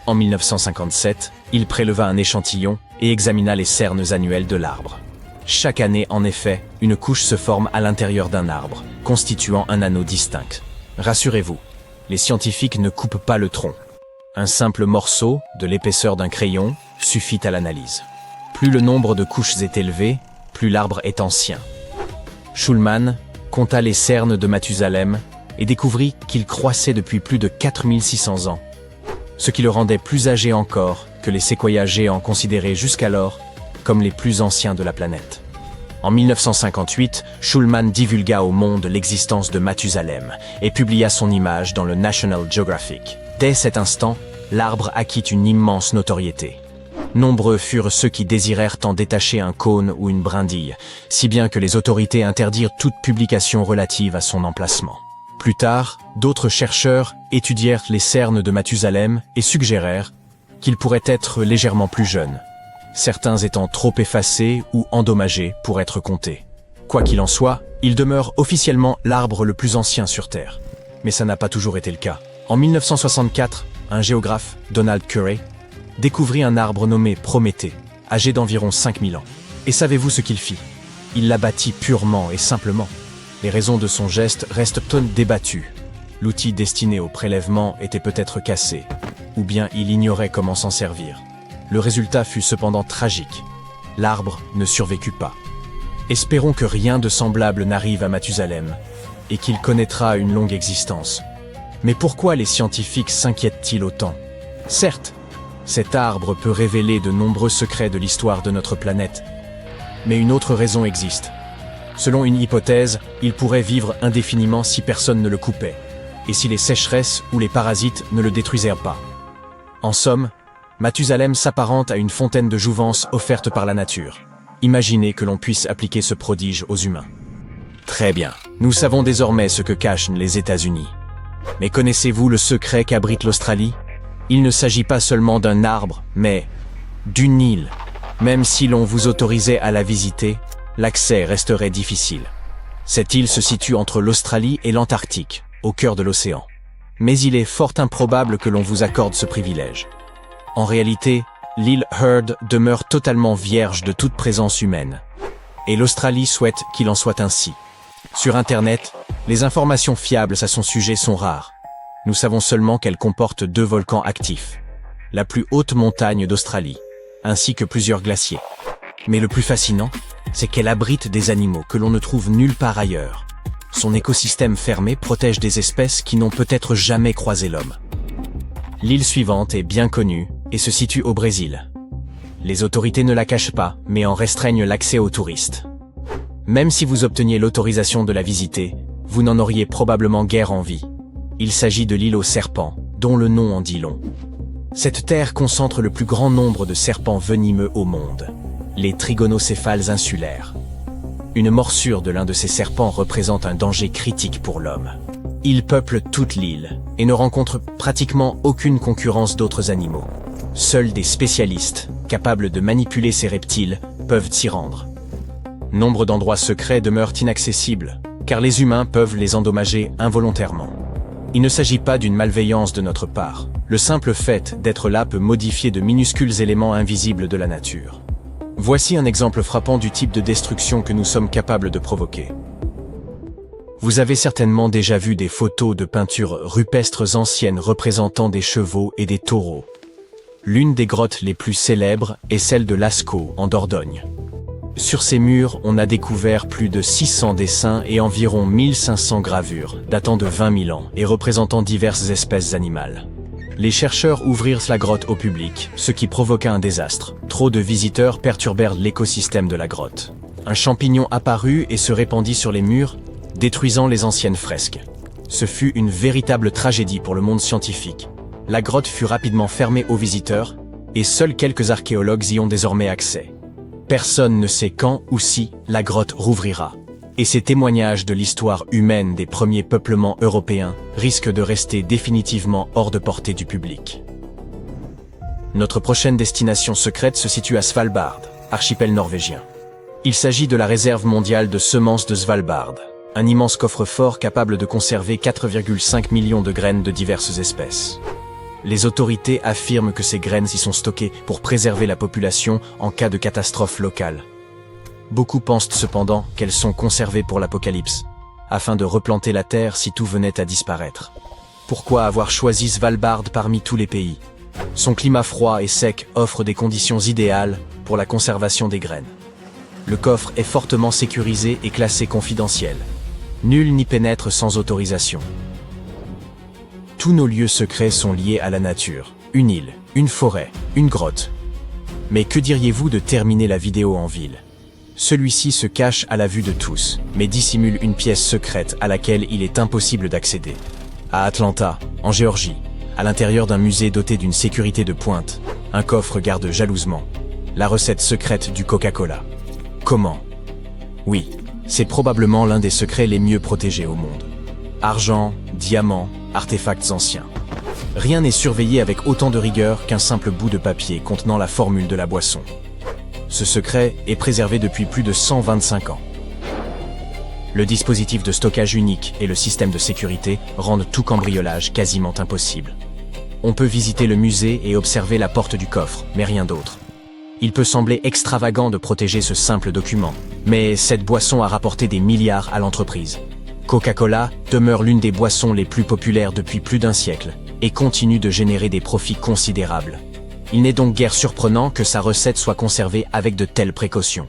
En 1957, il préleva un échantillon et examina les cernes annuelles de l'arbre. Chaque année, en effet, une couche se forme à l'intérieur d'un arbre, constituant un anneau distinct. Rassurez-vous, les scientifiques ne coupent pas le tronc. Un simple morceau, de l'épaisseur d'un crayon, suffit à l'analyse. Plus le nombre de couches est élevé, plus l'arbre est ancien. Schulman compta les cernes de Mathusalem et découvrit qu'il croissait depuis plus de 4600 ans, ce qui le rendait plus âgé encore que les séquoias géants considérés jusqu'alors comme les plus anciens de la planète. En 1958, Schulman divulgua au monde l'existence de Mathusalem et publia son image dans le National Geographic. Dès cet instant, l'arbre acquit une immense notoriété. Nombreux furent ceux qui désirèrent en détacher un cône ou une brindille, si bien que les autorités interdirent toute publication relative à son emplacement. Plus tard, d'autres chercheurs étudièrent les cernes de Mathusalem et suggérèrent qu'il pourrait être légèrement plus jeune, certains étant trop effacés ou endommagés pour être comptés. Quoi qu'il en soit, il demeure officiellement l'arbre le plus ancien sur Terre. Mais ça n'a pas toujours été le cas. En 1964, un géographe, Donald Curry, découvrit un arbre nommé Prométhée, âgé d'environ 5000 ans. Et savez-vous ce qu'il fit? Il l'abattit purement et simplement. Les raisons de son geste restent débattues. L'outil destiné au prélèvement était peut-être cassé, ou bien il ignorait comment s'en servir. Le résultat fut cependant tragique. L'arbre ne survécut pas. Espérons que rien de semblable n'arrive à Mathusalem, et qu'il connaîtra une longue existence. Mais pourquoi les scientifiques s'inquiètent-ils autant? Certes, cet arbre peut révéler de nombreux secrets de l'histoire de notre planète. Mais une autre raison existe. Selon une hypothèse, il pourrait vivre indéfiniment si personne ne le coupait, et si les sécheresses ou les parasites ne le détruisaient pas. En somme, Mathusalem s'apparente à une fontaine de jouvence offerte par la nature. Imaginez que l'on puisse appliquer ce prodige aux humains. Très bien, nous savons désormais ce que cachent les États-Unis. Mais connaissez-vous le secret qu'abrite l'Australie? Il ne s'agit pas seulement d'un arbre, mais d'une île. Même si l'on vous autorisait à la visiter, l'accès resterait difficile. Cette île se situe entre l'Australie et l'Antarctique, au cœur de l'océan. Mais il est fort improbable que l'on vous accorde ce privilège. En réalité, l'île Heard demeure totalement vierge de toute présence humaine. Et l'Australie souhaite qu'il en soit ainsi. Sur Internet, les informations fiables à son sujet sont rares. Nous savons seulement qu'elle comporte 2 volcans actifs, la plus haute montagne d'Australie, ainsi que plusieurs glaciers. Mais le plus fascinant, c'est qu'elle abrite des animaux que l'on ne trouve nulle part ailleurs. Son écosystème fermé protège des espèces qui n'ont peut-être jamais croisé l'homme. L'île suivante est bien connue et se situe au Brésil. Les autorités ne la cachent pas, mais en restreignent l'accès aux touristes. Même si vous obteniez l'autorisation de la visiter, vous n'en auriez probablement guère envie. Il s'agit de l'île aux serpents, dont le nom en dit long. Cette terre concentre le plus grand nombre de serpents venimeux au monde, les trigonocéphales insulaires. Une morsure de l'un de ces serpents représente un danger critique pour l'homme. Ils peuplent toute l'île et ne rencontrent pratiquement aucune concurrence d'autres animaux. Seuls des spécialistes, capables de manipuler ces reptiles, peuvent s'y rendre. Nombre d'endroits secrets demeurent inaccessibles, car les humains peuvent les endommager involontairement. Il ne s'agit pas d'une malveillance de notre part. Le simple fait d'être là peut modifier de minuscules éléments invisibles de la nature. Voici un exemple frappant du type de destruction que nous sommes capables de provoquer. Vous avez certainement déjà vu des photos de peintures rupestres anciennes représentant des chevaux et des taureaux. L'une des grottes les plus célèbres est celle de Lascaux, en Dordogne. Sur ces murs, on a découvert plus de 600 dessins et environ 1500 gravures, datant de 20 000 ans et représentant diverses espèces animales. Les chercheurs ouvrirent la grotte au public, ce qui provoqua un désastre. Trop de visiteurs perturbèrent l'écosystème de la grotte. Un champignon apparut et se répandit sur les murs, détruisant les anciennes fresques. Ce fut une véritable tragédie pour le monde scientifique. La grotte fut rapidement fermée aux visiteurs, et seuls quelques archéologues y ont désormais accès. Personne ne sait quand ou si la grotte rouvrira. Et ces témoignages de l'histoire humaine des premiers peuplements européens risquent de rester définitivement hors de portée du public. Notre prochaine destination secrète se situe à Svalbard, archipel norvégien. Il s'agit de la réserve mondiale de semences de Svalbard, un immense coffre-fort capable de conserver 4,5 millions de graines de diverses espèces. Les autorités affirment que ces graines y sont stockées pour préserver la population en cas de catastrophe locale. Beaucoup pensent cependant qu'elles sont conservées pour l'apocalypse, afin de replanter la terre si tout venait à disparaître. Pourquoi avoir choisi Svalbard parmi tous les pays? Son climat froid et sec offre des conditions idéales pour la conservation des graines. Le coffre est fortement sécurisé et classé confidentiel. Nul n'y pénètre sans autorisation. Tous nos lieux secrets sont liés à la nature. Une île, une forêt, une grotte. Mais que diriez-vous de terminer la vidéo en ville? Celui-ci se cache à la vue de tous, mais dissimule une pièce secrète à laquelle il est impossible d'accéder. À Atlanta, en Géorgie, à l'intérieur d'un musée doté d'une sécurité de pointe, un coffre garde jalousement la recette secrète du Coca-Cola. Comment? Oui, c'est probablement l'un des secrets les mieux protégés au monde. Argent, diamants, artefacts anciens. Rien n'est surveillé avec autant de rigueur qu'un simple bout de papier contenant la formule de la boisson. Ce secret est préservé depuis plus de 125 ans. Le dispositif de stockage unique et le système de sécurité rendent tout cambriolage quasiment impossible. On peut visiter le musée et observer la porte du coffre, mais rien d'autre. Il peut sembler extravagant de protéger ce simple document, mais cette boisson a rapporté des milliards à l'entreprise. Coca-Cola demeure l'une des boissons les plus populaires depuis plus d'un siècle et continue de générer des profits considérables. Il n'est donc guère surprenant que sa recette soit conservée avec de telles précautions.